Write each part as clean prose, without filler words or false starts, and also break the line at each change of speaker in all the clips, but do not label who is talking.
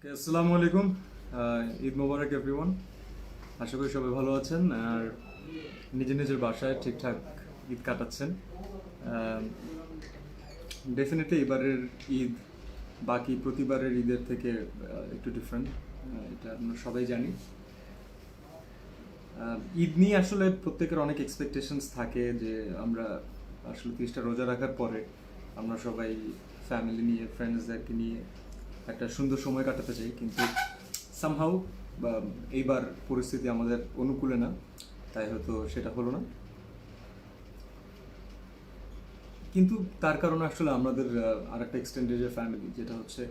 ওকে, আসসালামু আলাইকুম। ঈদ মোবারক এভরিওয়ান। আশা করি সবাই ভালো আছেন আর নিজের নিজের বাসায় ঠিকঠাক ঈদ কাটাচ্ছেন। ডেফিনেটলি এবারের ঈদ বাকি প্রতিবারের ঈদের থেকে একটু ডিফারেন্ট, এটা আমরা সবাই জানি। ঈদ নিয়ে আসলে প্রত্যেকের অনেক এক্সপেকটেশনস থাকে যে আমরা আসলে 30টা রোজা রাখার পরে আমরা সবাই ফ্যামিলি নিয়ে ফ্রেন্ডসদেরকে নিয়ে একটা সুন্দর সময় কাটাতে চাই, কিন্তু সামহাউ বা এইবার পরিস্থিতি আমাদের অনুকূলে না, তাই হয়তো সেটা হলো না। কিন্তু তার কারণে আসলে আমাদের আর একটা এক্সটেন্ডেড ফ্যামিলি, যেটা হচ্ছে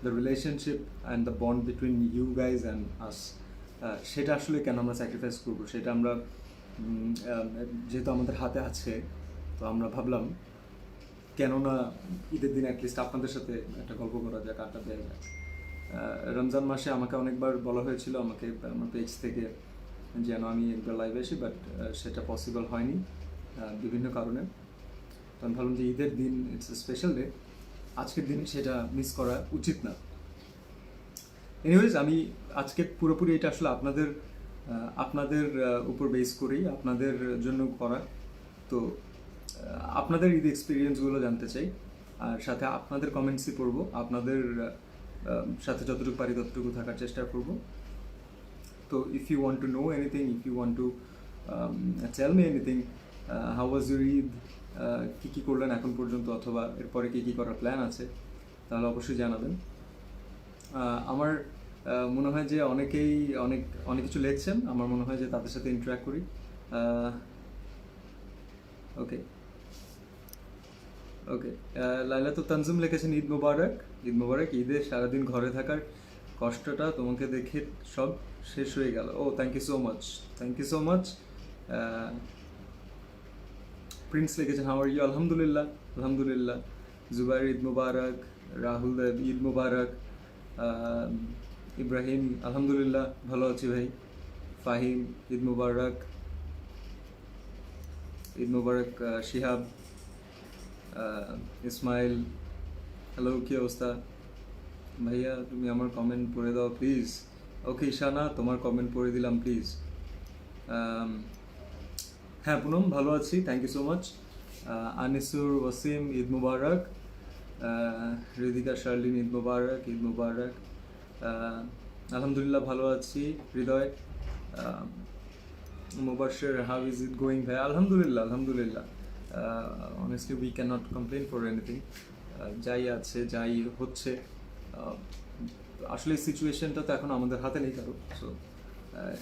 the relationship and the bond between you guys and us, সেটা আসলে কেন আমরা স্যাক্রিফাইস করবো, সেটা আমরা যেহেতু আমাদের হাতে আছে, তো আমরা ভাবলাম কেননা ঈদের দিন অ্যাটলিস্ট আপনাদের সাথে একটা গল্প করা যাক, আড্ডা দেওয়া যাক। রমজান মাসে আমাকে অনেকবার বলা হয়েছিল আমাকে আমার পেজ থেকে যেন আমি একবার লাইভে আসি, বাট সেটা পসিবল হয়নি বিভিন্ন কারণে। তো আমি ভাবলাম যে ঈদের দিন ইটস এ স্পেশাল ডে, আজকের দিনে সেটা মিস করা উচিত না। এনিওয়েজ, আমি আজকে পুরোপুরি এটা আসলে আপনাদের আপনাদের উপর বেস করেই আপনাদের জন্য করা। তো আপনাদের ঈদ এক্সপিরিয়েন্সগুলো জানতে চাই, আর সাথে আপনাদের কমেন্টসই পড়বো, আপনাদের সাথে যতটুকু পারি ততটুকু থাকার চেষ্টা করব। তো if you want to know anything, if you want to tell me anything, how was your Eid, কী কী করলেন এখন পর্যন্ত, অথবা এরপরে কী কী করার প্ল্যান আছে, তাহলে অবশ্যই জানাবেন। আমার মনে হয় যে অনেকেই অনেক অনেক কিছু লিখছেন, আমার মনে হয় যে তাদের সাথে ইন্টারাক্ট করি। ওকে ওকে, লাইলা তো তানজুম লিখেছেন ঈদ মোবারক। ঈদ মোবারক। ঈদে সারাদিন ঘরে থাকার কষ্টটা তোমাকে দেখে সব শেষ হয়ে গেল। ও thank you so much, thank you so much. Prince লিখেছেন হাউ আর ইউ, আলহামদুলিল্লাহ আলহামদুলিল্লাহ। জুবাইর ঈদ মুবারক। রাহুল দেব ঈদ মুবারক। ইব্রাহিম আলহামদুলিল্লাহ ভালো আছি ভাই। ফাহিম ঈদ মুবারক, ঈদ মুবারক। শিহাব, ইসমাইল হ্যালো, কী অবস্থা ভাইয়া? তুমি আমার কমেন্ট পড়ে দাও প্লিজ। ওকে ঈশানা, তোমার কমেন্ট পড়ে দিলাম প্লিজ। হ্যাঁ পুনম, ভালো আছি, thank you so much. Anisur Wasim Eid মুবারক। হৃদিকা শার্লিন ঈদ মুবারক, ঈদ মুবারক। আলহামদুলিল্লাহ ভালো আছি। Hridoy, Mubashir, how is it going ভাই? আলহামদুলিল্লাহ আলহামদুলিল্লাহ। Honestly we can not complain for anything. যাই আছে যাই হচ্ছে, আসলে সিচুয়েশনটা তো এখন আমাদের হাতে নেই কারো, সো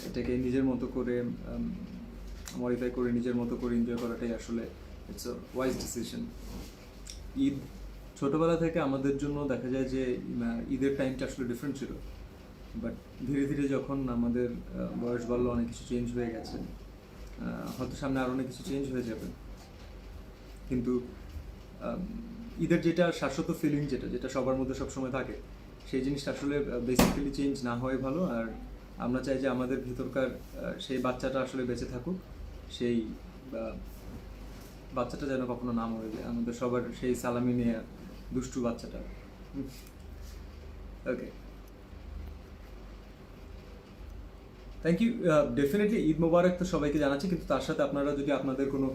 এটাকে নিজের মতো করে মডিফাই করে নিজের মতো করে এনজয় করাটাই আসলে it's a wise decision. Eid ছোটোবেলা থেকে আমাদের জন্য দেখা যায় যে ঈদের টাইমটা আসলে ডিফারেন্ট ছিল, বাট ধীরে ধীরে যখন আমাদের বয়স বাড়লো অনেক কিছু চেঞ্জ হয়ে গেছে। হয়তো সামনে আরও অনেক কিছু চেঞ্জ হয়ে যাবে, কিন্তু ঈদের যেটা শাশ্বত ফিলিং, যেটা যেটা সবার মধ্যে সবসময় থাকে, সেই জিনিসটা আসলে বেসিক্যালি চেঞ্জ না হয় ভালো। আর আমরা চাই যে আমাদের ভিতরকার সেই বাচ্চাটা আসলে বেঁচে থাকুক, সেই বাচ্চাটা যেন কখনো না মরে যায়, আমাদের সবার সেই সালামি নিয়ে দুষ্টু বাচ্চাটা। ওকে, থ্যাংক ইউ। ডেফিনেটলি ঈদ মোবারক তো সবাইকে জানাচ্ছি, কিন্তু তার সাথে আপনারা যদি আপনাদের কোনো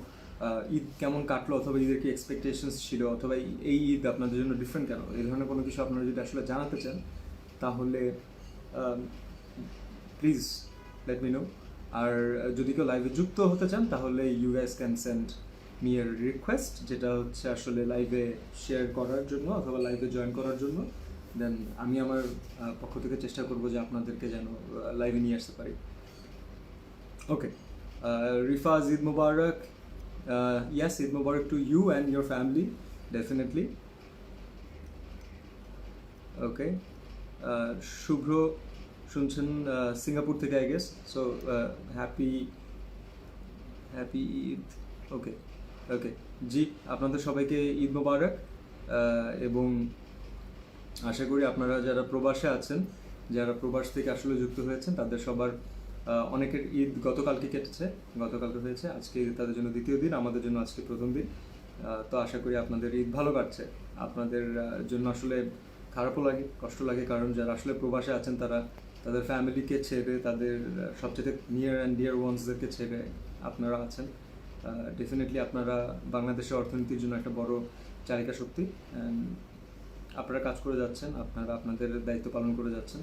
ঈদ কেমন কাটলো, অথবা ঈদের কি এক্সপেকটেশনস ছিল, অথবা এই ঈদ আপনাদের জন্য ডিফারেন্ট কেন, এই ধরনের কোনো কিছু আপনারা যদি আসলে জানাতে চান, তাহলে প্লিজ লেট মি নো। আর যদি কেউ লাইভে যুক্ত হতে চান, তাহলে you guys can send me এর রিকোয়েস্ট, যেটা হচ্ছে আসলে লাইভে শেয়ার করার জন্য অথবা লাইভে জয়েন করার জন্য। দেন আমি আমার পক্ষ থেকে চেষ্টা করবো যে আপনাদেরকে যেন লাইভে নিয়ে আসতে পারি। ওকে, রিফাজ ঈদ মুবারক। Yes, Eid Mubarak to you and your family, definitely. Okay. শুভ্র শুনছেন সিঙ্গাপুর থেকে, I guess. So happy Eid. Okay okay জি, আপনাদের সবাইকে ঈদ মুবারক। এবং আশা করি আপনারা যারা প্রবাসে আছেন, যারা প্রবাস থেকে আসলে যুক্ত হয়েছেন, তাদের সবার অনেকের ঈদ গতকালকে কেটেছে, গতকালকে হয়েছে, আজকে তাদের জন্য দ্বিতীয় দিন, আমাদের জন্য আজকে প্রথম দিন। তো আশা করি আপনাদের ঈদ ভালো কাটছে। আপনাদের জন্য আসলে খারাপও লাগে, কষ্ট লাগে, কারণ যারা আসলে প্রবাসে আছেন তারা তাদের ফ্যামিলিকে ছেড়ে, তাদের সবচেয়ে নিয়ার অ্যান্ড ডিয়ার ওয়ান্সদেরকে ছেড়ে আপনারা আছেন। ডেফিনেটলি আপনারা বাংলাদেশের অর্থনীতির জন্য একটা বড় চালিকা শক্তি, অ্যান্ড আপনারা কাজ করে যাচ্ছেন, আপনারা আপনাদের দায়িত্ব পালন করে যাচ্ছেন।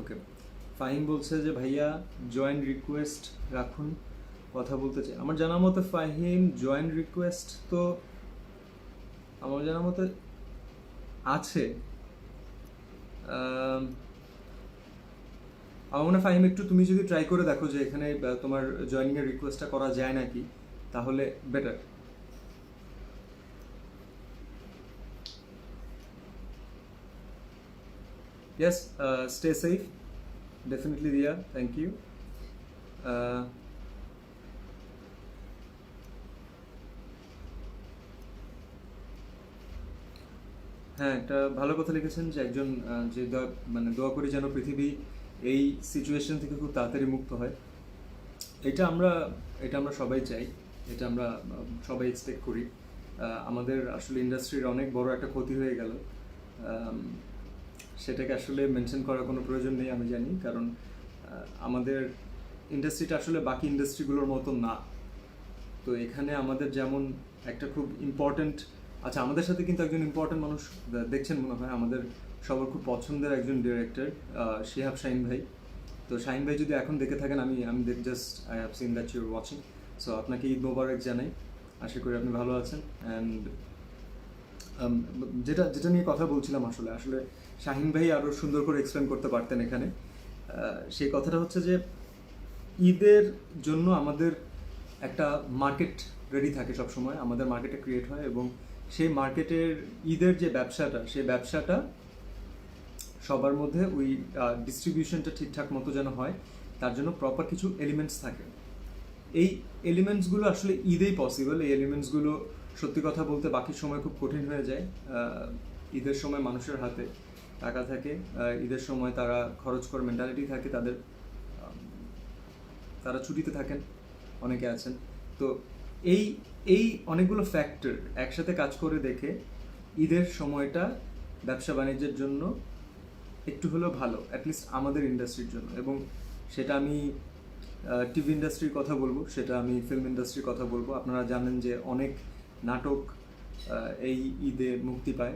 ওকে, ফাহিম বলছে যে ভাইয়া জয়েন রিকোয়েস্ট রাখুন, কথা বলতে চাই। আমার জানা মতে ফাহিম জয়েন রিকোয়েস্ট তো আমার জানা মতে আছে। আমার মনে হয় ফাহিম একটু তুমি যদি ট্রাই করে দেখো যে এখানে তোমার জয়েনিংয়ের রিকোয়েস্টটা করা যায় নাকি, তাহলে better. Yes, stay safe. Definitely, Ria. Thank you. হ্যাঁ, একটা ভালো কথা লিখেছেন যে একজন যে মানে দোয়া করি যেন পৃথিবী এই সিচুয়েশন থেকে খুব তাড়াতাড়ি মুক্ত হয়। এটা আমরা এটা আমরা সবাই চাই, এটা আমরা সবাই এক্সপেক্ট করি। আমাদের আসলে ইন্ডাস্ট্রির অনেক বড় একটা ক্ষতি হয়ে গেল, সেটাকে আসলে মেনশন করার কোনো প্রয়োজন নেই আমি জানি, কারণ আমাদের ইন্ডাস্ট্রিটা আসলে বাকি ইন্ডাস্ট্রিগুলোর মতো না। তো এখানে আমাদের যেমন একটা খুব ইম্পর্ট্যান্ট, আচ্ছা আমাদের সাথে কিন্তু একজন ইম্পর্ট্যান্ট মানুষ দেখছেন মনে হয়, আমাদের সবার খুব পছন্দের একজন ডিরেক্টর শিহাব শাহিন ভাই। তো শাহিন ভাই যদি এখন দেখে থাকেন, আমি just I have seen that your watching, so আপনাকে ঈদ মোবারক জানাই, আশা করি আপনি ভালো আছেন। অ্যান্ড যেটা যেটা নিয়ে কথা বলছিলাম, আসলে আসলে শাহিন ভাই আরও সুন্দর করে এক্সপ্লেন করতে পারতেন এখানে। সেই কথাটা হচ্ছে যে ঈদের জন্য আমাদের একটা মার্কেট রেডি থাকে সবসময়, আমাদের মার্কেটে ক্রিয়েট হয়, এবং সেই মার্কেটের ঈদের যে ব্যবসাটা, সেই ব্যবসাটা সবার মধ্যে ওই ডিস্ট্রিবিউশনটা ঠিকঠাক মতো যেন হয়, তার জন্য প্রপার কিছু এলিমেন্টস থাকে। এই এলিমেন্টসগুলো আসলে ঈদেই পসিবল। এই এলিমেন্টসগুলো সত্যি কথা বলতে বাকি সময় খুব কঠিন হয়ে যায়। ঈদের সময় মানুষের হাতে টাকা থাকে, ঈদের সময় তারা খরচ করার মেন্টালিটি থাকে তাদের, তারা ছুটিতে থাকেন, অনেকে আছেন। তো এই এই অনেকগুলো ফ্যাক্টর একসাথে কাজ করে দেখে ঈদের সময়টা ব্যবসা বাণিজ্যের জন্য একটু হলেও ভালো, অ্যাটলিস্ট আমাদের ইন্ডাস্ট্রির জন্য। এবং সেটা আমি টিভি ইন্ডাস্ট্রির কথা বলবো, সেটা আমি ফিল্ম ইন্ডাস্ট্রির কথা বলবো। আপনারা জানেন যে অনেক নাটক এই ঈদে মুক্তি পায়,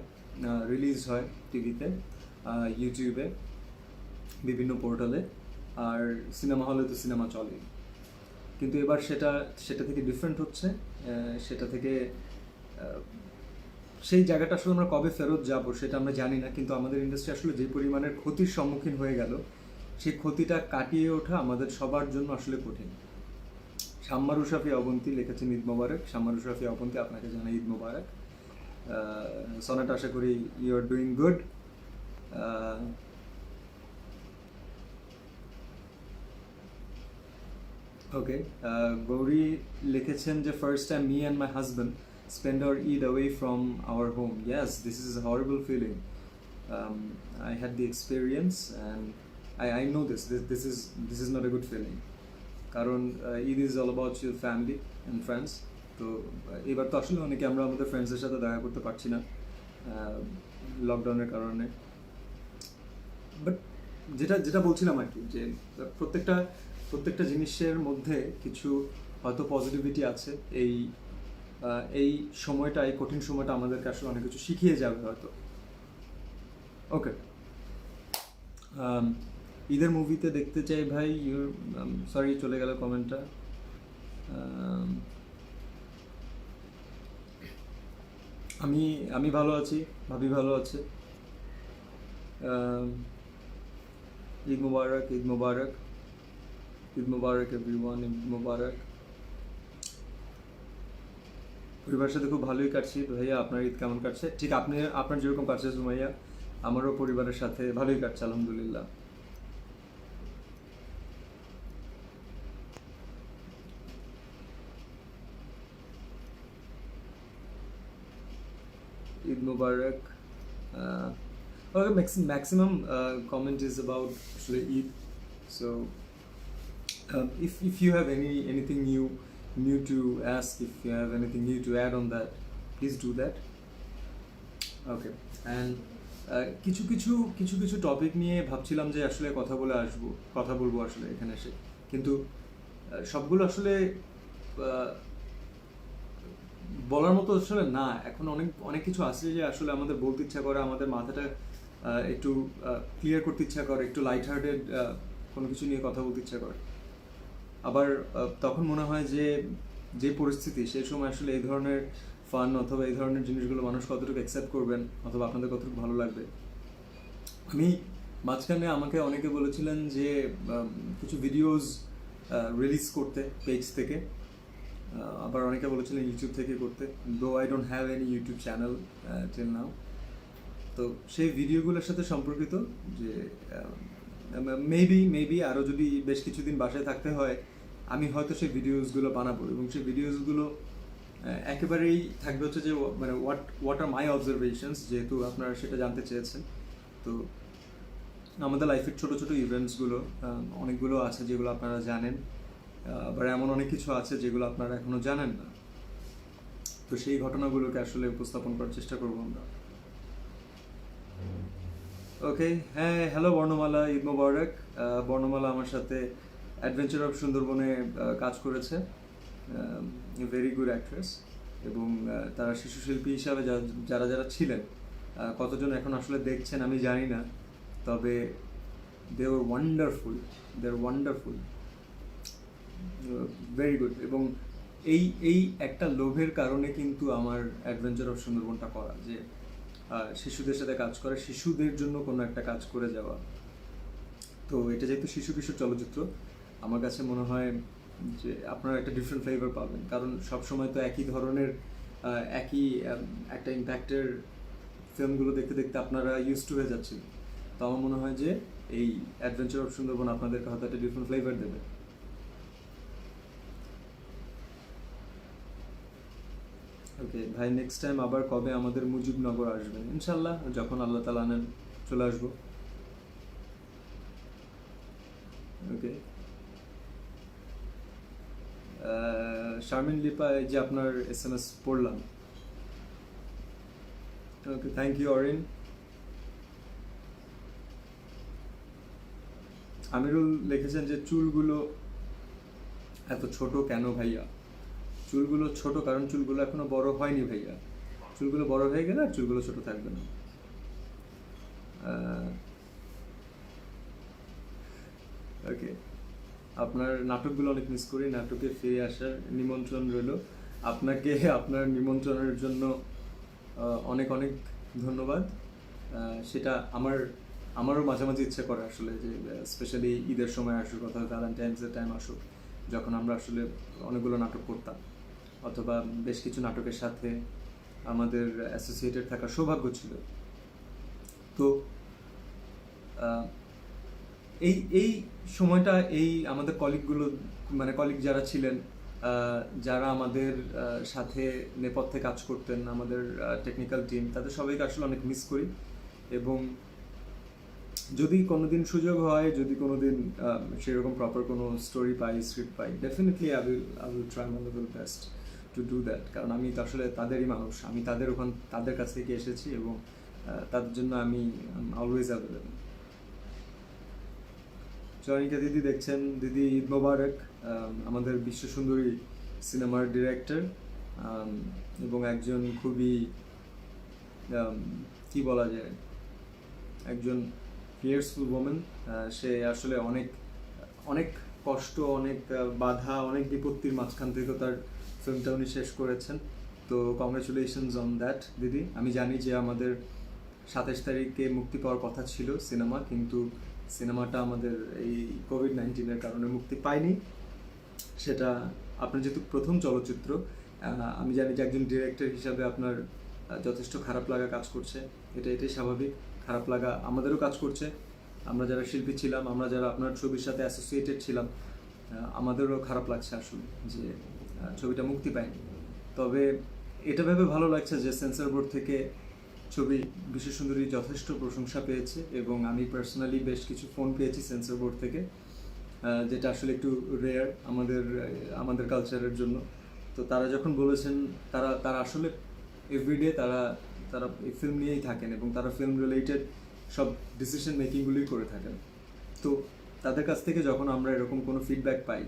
রিলিজ হয় টিভিতে, ইউটিউবে, বিভিন্ন পোর্টালে, আর সিনেমা হলে তো সিনেমা চলে। কিন্তু এবার সেটা থেকে ডিফারেন্ট হচ্ছে, সেটা থেকে সেই জায়গাটা আসলে আমরা কবে ফেরত যাব সেটা আমরা জানি না, কিন্তু আমাদের ইন্ডাস্ট্রি আসলে যে পরিমাণের ক্ষতির সম্মুখীন হয়ে গেল, সেই ক্ষতিটা কাটিয়ে ওঠা আমাদের সবার জন্য আসলে কঠিন। শাম্মারু শাফি অবন্তী লিখেছেন ঈদ মোবারক। শাম্মারু শাফি অবন্তী, আপনাকে জানাই ঈদ মোবারক। সনাট, আশা করি ইউ আর ডুইং গুড। ওকে, গৌরী লিখেছেন যে first time me and my husband spend our Eid away from our home. Yes, this is a horrible feeling. I had the experience, and I know this is not a good feeling. কারণ Eid is all about your family and friends. তো এবার তো আসলে অনেকে আমরা আমাদের ফ্রেন্ডসদের সাথে দেখা করতে পারছি না লকডাউনের কারণে। বাট যেটা বলছিলাম আর কি, যে প্রত্যেকটা জিনিসের মধ্যে কিছু হয়তো পজিটিভিটি আছে। এই সময়টা, এই কঠিন সময়টা আমাদেরকে আসলে অনেক কিছু শিখিয়ে যাবে হয়তো। ওকে, ঈদের মুভিতে দেখতে চাই ভাই। সরি, চলে গেল কমেন্টটা। আমি ভালো আছি, ভাবি ভালো আছে। ঈদ মুবারক, ঈদ মুবারক, ঈদ মুবারক এভরিওয়ান, ঈদ মুবারক। পরিবারের সাথে খুব ভালোই কাটছি। ভাইয়া, আপনার ঈদ কেমন কাটছে? ঠিক আপনার যেরকম কাটছে সুমাইয়া, আমারও পরিবারের সাথে ভালোই কাটছে আলহামদুলিল্লাহ। ঈদ মুবারক। Okay, maximum comment is about actually Eid. So if you have anything new new to ask. If you have anything new to add on that, please do that. Okay, and কিছু কিছু কিছু কিছু টপিক নিয়ে ভাবছিলাম যে আসলে কথা বলবো আসলে এখানে এসে, কিন্তু সবগুলো আসলে বলার মতো আসলে না। এখন অনেক অনেক কিছু আছে যে আসলে আমাদের বলতে ইচ্ছা করে, আমাদের মাথাটা একটু ক্লিয়ার করতে ইচ্ছা করে, একটু লাইট হার্টেড কোনো কিছু নিয়ে কথা বলতে ইচ্ছা করে। আবার তখন মনে হয় যে যে পরিস্থিতি, সেই সময় আসলে এই ধরনের ফান অথবা এই ধরনের জিনিসগুলো মানুষ কতটুকু অ্যাকসেপ্ট করবেন অথবা আপনাদের কতটুকু ভালো লাগবে। আমি মাঝখানে আমাকে অনেকে বলেছিলেন যে কিছু ভিডিওস রিলিজ করতে পেজ থেকে, আবার অনেকে বলেছিলেন ইউটিউব থেকে করতে, though I don't have any YouTube channel till now. তো সেই ভিডিওগুলোর সাথে সম্পর্কিত যে মেবি আরও যদি বেশ কিছুদিন বাসায় থাকতে হয়, আমি হয়তো সেই ভিডিওসগুলো বানাবো, এবং সেই ভিডিওসগুলো একেবারেই থাকবে হচ্ছে যে মানে হোয়াট আর মাই অবজারভেশনস, যেহেতু আপনারা সেটা জানতে চেয়েছেন। তো আমাদের লাইফের ছোটো ছোটো ইভেন্টসগুলো অনেকগুলো আছে যেগুলো আপনারা জানেন, আবার এমন অনেক কিছু আছে যেগুলো আপনারা এখনও জানেন না। তো সেই ঘটনাগুলোকে আসলে উপস্থাপন করার চেষ্টা করবো আমরা। ওকে, হ্যাঁ, হ্যালো বর্ণমালা, ঈদ মোবারক। বর্ণমালা আমার সাথে অ্যাডভেঞ্চার অফ সুন্দরবনে কাজ করেছে, ভেরি গুড অ্যাক্ট্রেস, এবং তারা শিশু শিল্পী হিসাবে যারা যারা ছিলেন, কতজন এখন আসলে দেখছেন আমি জানি না, তবে they were wonderful, very good. এবং এই একটা লোভের কারণে কিন্তু আমার অ্যাডভেঞ্চার অফ সুন্দরবনটা করা, যে শিশুদের সাথে কাজ করে, শিশুদের জন্য কোনো একটা কাজ করে যাওয়া। তো এটা যেহেতু শিশু কিশোর চলচ্চিত্র, আমার কাছে মনে হয় যে আপনারা একটা ডিফারেন্ট ফ্লেভার পাবেন, কারণ সবসময় তো একই ধরনের একই একটা ইম্প্যাক্টের ফিল্মগুলো দেখতে দেখতে আপনারা ইউজ টু হয়ে যাচ্ছেন। তো আমার মনে হয় যে এই অ্যাডভেঞ্চার অফ সুন্দরবন আপনাদেরকে হয়তো একটা ডিফারেন্ট ফ্লেভার দেবে। ওকে ভাই, নেক্সট টাইম আবার কবে আমাদের মুজিবনগর আসবেন? ইনশাল্লাহ, যখন আল্লাহ তাআলা আনেন চলে আসবো। ওকে, শারমিন লিপা, এই যে আপনার SMS পড়লাম। ওকে, থ্যাংক ইউ অরিন। আমিরুল লিখেছেন যে চুলগুলো এত ছোট কেন ভাইয়া? চুলগুলো ছোট কারণ চুলগুলো এখনো বড় হয়নি ভাইয়া। চুলগুলো বড় হয়ে গেলে আর চুলগুলো ছোট থাকবে না। ওকে, আপনার নাটকগুলো অনেক মিস করি, নাটকে ফিরে আসার নিমন্ত্রণ রইল আপনাকে। আপনার নিমন্ত্রণের জন্য অনেক অনেক ধন্যবাদ। সেটা আমারও মাঝে মাঝে ইচ্ছে করে আসলে, যে স্পেশালি ঈদের সময় আসুক অথবা ভ্যালেন্টাইন্সের টাইম আসুক, যখন আমরা আসলে অনেকগুলো নাটক করতাম, অথবা বেশ কিছু নাটকের সাথে আমাদের অ্যাসোসিয়েটেড থাকার সৌভাগ্য ছিল। তো এই সময়টা এই আমাদের কলিগগুলো, মানে কলিগ যারা ছিলেন, যারা আমাদের সাথে নেপথ্যে কাজ করতেন, আমাদের টেকনিক্যাল টিম, তাদের সবাইকে আসলে অনেক মিস করি। এবং যদি কোনোদিন সুযোগ হয়, যদি কোনোদিন সেরকম প্রপার কোনো story pi, script pi, definitely I will try my level best to do that. কারণ আমি তো আসলে তাদেরই মানুষ, আমি তাদের কাছ থেকে এসেছি, এবং তাদের জন্য আমি অলওয়েজ অ্যাভেলেবল। চয়নিকা দিদি দেখছেন, দিদি ঈদ মোবারক। আমাদের বিশ্বসুন্দরী সিনেমার ডিরেক্টর, এবং একজন খুবই কি বলা যায়, একজন ফিয়ার্সফুল ওমেন। সে আসলে অনেক অনেক কষ্ট, অনেক বাধা, অনেক বিপত্তির মাঝখান থেকে তার ফিল্মটা উনি শেষ করেছেন। তো কংগ্রেচুলেশনস অন দ্যাট দিদি। আমি জানি যে আমাদের 27 তারিখে মুক্তি পাওয়ার কথা ছিল সিনেমা, কিন্তু সিনেমাটা আমাদের এই কোভিড-19-এর কারণে মুক্তি পায়নি। সেটা আপনার যেহেতু প্রথম চলচ্চিত্র, আমি জানি যে একজন ডিরেক্টর হিসাবে আপনার যথেষ্ট খারাপ লাগা কাজ করছে। এটাই স্বাভাবিক, খারাপ লাগা আমাদেরও কাজ করছে। আমরা যারা শিল্পী ছিলাম, আমরা যারা আপনার ছবির সাথে অ্যাসোসিয়েটেড ছিলাম, আমাদেরও খারাপ লাগছে আসলে যে ছবিটা মুক্তি পায়নি। তবে এটা ভেবে ভালো লাগছে যে সেন্সর বোর্ড থেকে ছবি বিশ্বসুন্দরী যথেষ্ট প্রশংসা পেয়েছে, এবং আমি পার্সোনালি বেশ কিছু ফোন পেয়েছি সেন্সর বোর্ড থেকে। যেটা আসলে একটু রেয়ার আমাদের কালচারের জন্য। তো তারা যখন বলেছেন, তারা তারা আসলে এভরিডে তারা তারা এই ফিল্ম নিয়েই থাকেন এবং তারা ফিল্ম রিলেটেড সব ডিসিশন মেকিংগুলোই করে থাকেন। তো তাদের কাছ থেকে যখন আমরা এরকম কোনো ফিডব্যাক পাই,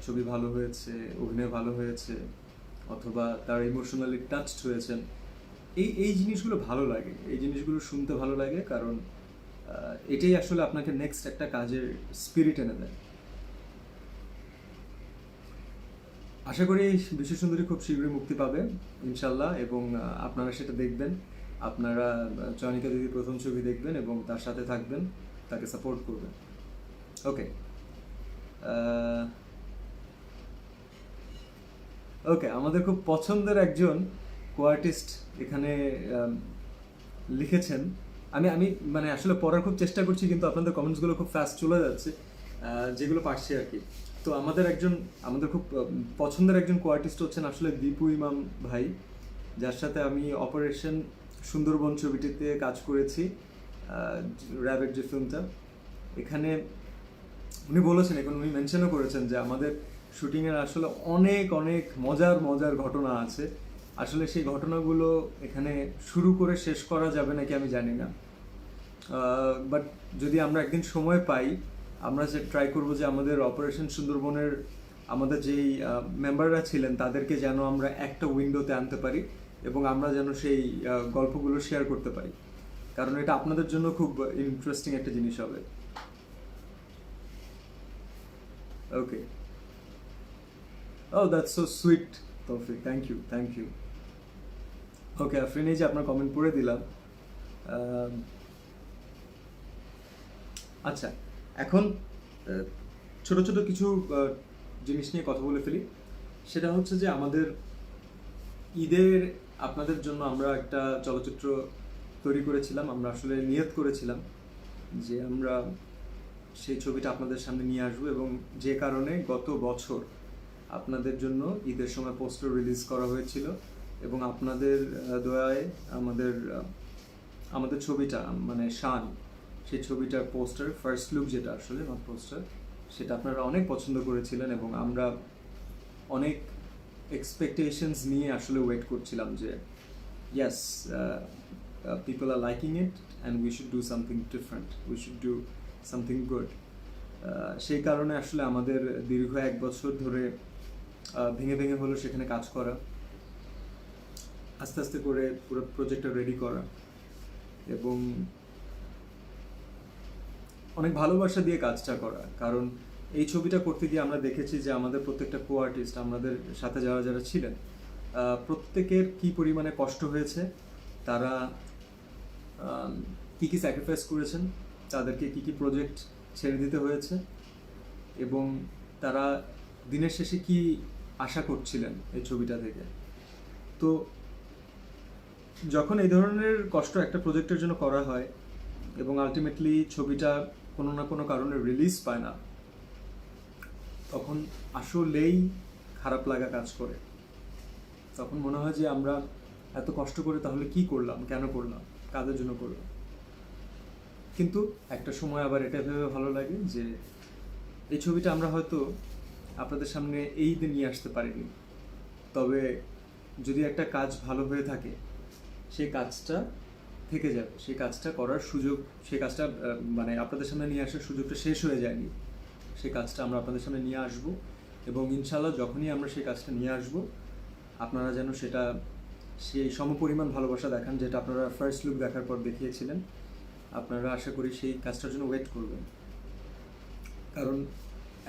ছবি ভালো হয়েছে, অভিনয় ভালো হয়েছে, অথবা তারা ইমোশনালি টাচড হয়েছেন, এই এই জিনিসগুলো ভালো লাগে, এই জিনিসগুলো শুনতে ভালো লাগে, কারণ এটাই আসলে আপনাকে নেক্সট একটা কাজের স্পিরিট এনে দেয়। আশা করি বিশ্বসুন্দরী খুব শীঘ্রই মুক্তি পাবে ইনশাল্লাহ, এবং আপনারা সেটা দেখবেন। আপনারা চয়নিকা দিদির প্রথম ছবি দেখবেন এবং তার সাথে থাকবেন, তাকে সাপোর্ট করবেন। ওকে, ওকে, আমাদের খুব পছন্দের একজন কোয়ার্টিস্ট এখানে লিখেছেন। আমি আমি মানে আসলে পড়ার খুব চেষ্টা করছি, কিন্তু আপনাদের কমেন্টসগুলো খুব ফাস্ট চলে যাচ্ছে, যেগুলো পারছি আর কি। তো আমাদের খুব পছন্দের একজন কোয়ার্টিস্ট হচ্ছেন আসলে দীপু ইমাম ভাই, যার সাথে আমি অপারেশন সুন্দরবন ছবিটিতে কাজ করেছি, র্যাবের যে ফিল্মটা। এখানে উনি বলেছেন, এখন উনি মেনশনও করেছেন যে আমাদের শুটিংয়ের আসলে অনেক অনেক মজার মজার ঘটনা আছে। আসলে সেই ঘটনাগুলো এখানে শুরু করে শেষ করা যাবে নাকি আমি জানি না, বাট যদি আমরা একদিন সময় পাই, আমরা যে ট্রাই করবো যে আমাদের অপারেশন সুন্দরবনের আমাদের যেই মেম্বাররা ছিলেন তাদেরকে যেন আমরা একটা উইন্ডোতে আনতে পারি এবং আমরা যেন সেই গল্পগুলো শেয়ার করতে পারি, কারণ এটা আপনাদের জন্য খুব ইন্টারেস্টিং একটা জিনিস হবে। ওকে, ও দ্যাটস সো সুইট তৌফিক, থ্যাংক ইউ, থ্যাংক ইউ। ওকে আফরিন, এই যে আপনার কমেন্ট পড়ে দিলাম। আচ্ছা, এখন ছোট ছোট কিছু জিনিস নিয়ে কথা বলে ফেলি। সেটা হচ্ছে যে আমাদের ঈদের আপনাদের জন্য আমরা একটা চলচ্চিত্র তৈরি করেছিলাম। আমরা আসলে নিয়ত করেছিলাম যে আমরা সেই ছবিটা আপনাদের সামনে নিয়ে আসবো, এবং যে কারণে গত বছর আপনাদের জন্য ঈদের সময় পোস্টার রিলিজ করা হয়েছিল, এবং আপনাদের দয়ায় আমাদের ছবিটা মানে শান, সেই ছবিটার পোস্টার, ফার্স্ট লুক যেটা আসলে নট পোস্টার, সেটা আপনারা অনেক পছন্দ করেছিলেন, এবং আমরা অনেক এক্সপেকটেশনস নিয়ে আসলে ওয়েট করছিলাম যে yes, people are liking it and we should do something different, we should do something good. সেই কারণে আসলে আমাদের দীর্ঘ 1 বছর ধরে ভেঙে ভেঙে হলো সেখানে কাজ করা, আস্তে আস্তে করে পুরো প্রজেক্টটা রেডি করা, এবং অনেক ভালোবাসা দিয়ে কাজটা করা। কারণ এই ছবিটা করতে গিয়ে আমরা দেখেছি যে আমাদের প্রত্যেকটা কো আর্টিস্ট, আমাদের সাথে যারা যারা ছিলেন, প্রত্যেকের কি পরিমাণে কষ্ট হয়েছে, তারা কি কি স্যাক্রিফাইস করেছেন, তাদেরকে কি কি প্রজেক্ট ছেড়ে দিতে হয়েছে, এবং তারা দিনের শেষে কি আশা করছিলেন এই ছবিটা থেকে। তো যখন এই ধরনের কষ্ট একটা প্রজেক্টের জন্য করা হয় এবং আলটিমেটলি ছবিটা কোনো না কোনো কারণে রিলিজ পায় না, তখন আসলেই খারাপ লাগা কাজ করে। তখন মনে হয় যে আমরা এত কষ্ট করে তাহলে কি করলাম, কেন করলাম, কাদের জন্য করলাম। কিন্তু একটা সময় আবার এটা ভেবে ভালো লাগে যে এই ছবিটা আমরা হয়তো আপনাদের সামনে এই দিন নিয়ে আসতে পারিনি, তবে যদি একটা কাজ ভালো হয়ে থাকে সেই কাজটা থেকে যাবে, সেই কাজটা করার সুযোগ, সেই কাজটা মানে আপনাদের সামনে নিয়ে আসার সুযোগটা শেষ হয়ে যায়নি। সেই কাজটা আমরা আপনাদের সামনে নিয়ে আসবো, এবং ইনশাল্লাহ যখনই আমরা সেই কাজটা নিয়ে আসবো, আপনারা যেন সেটা সেই সমপরিমাণ ভালোবাসা দেখান যেটা আপনারা ফার্স্ট লুক দেখার পর দেখিয়েছিলেন। আপনারা আশা করি সেই কাজটার জন্য ওয়েট করবেন, কারণ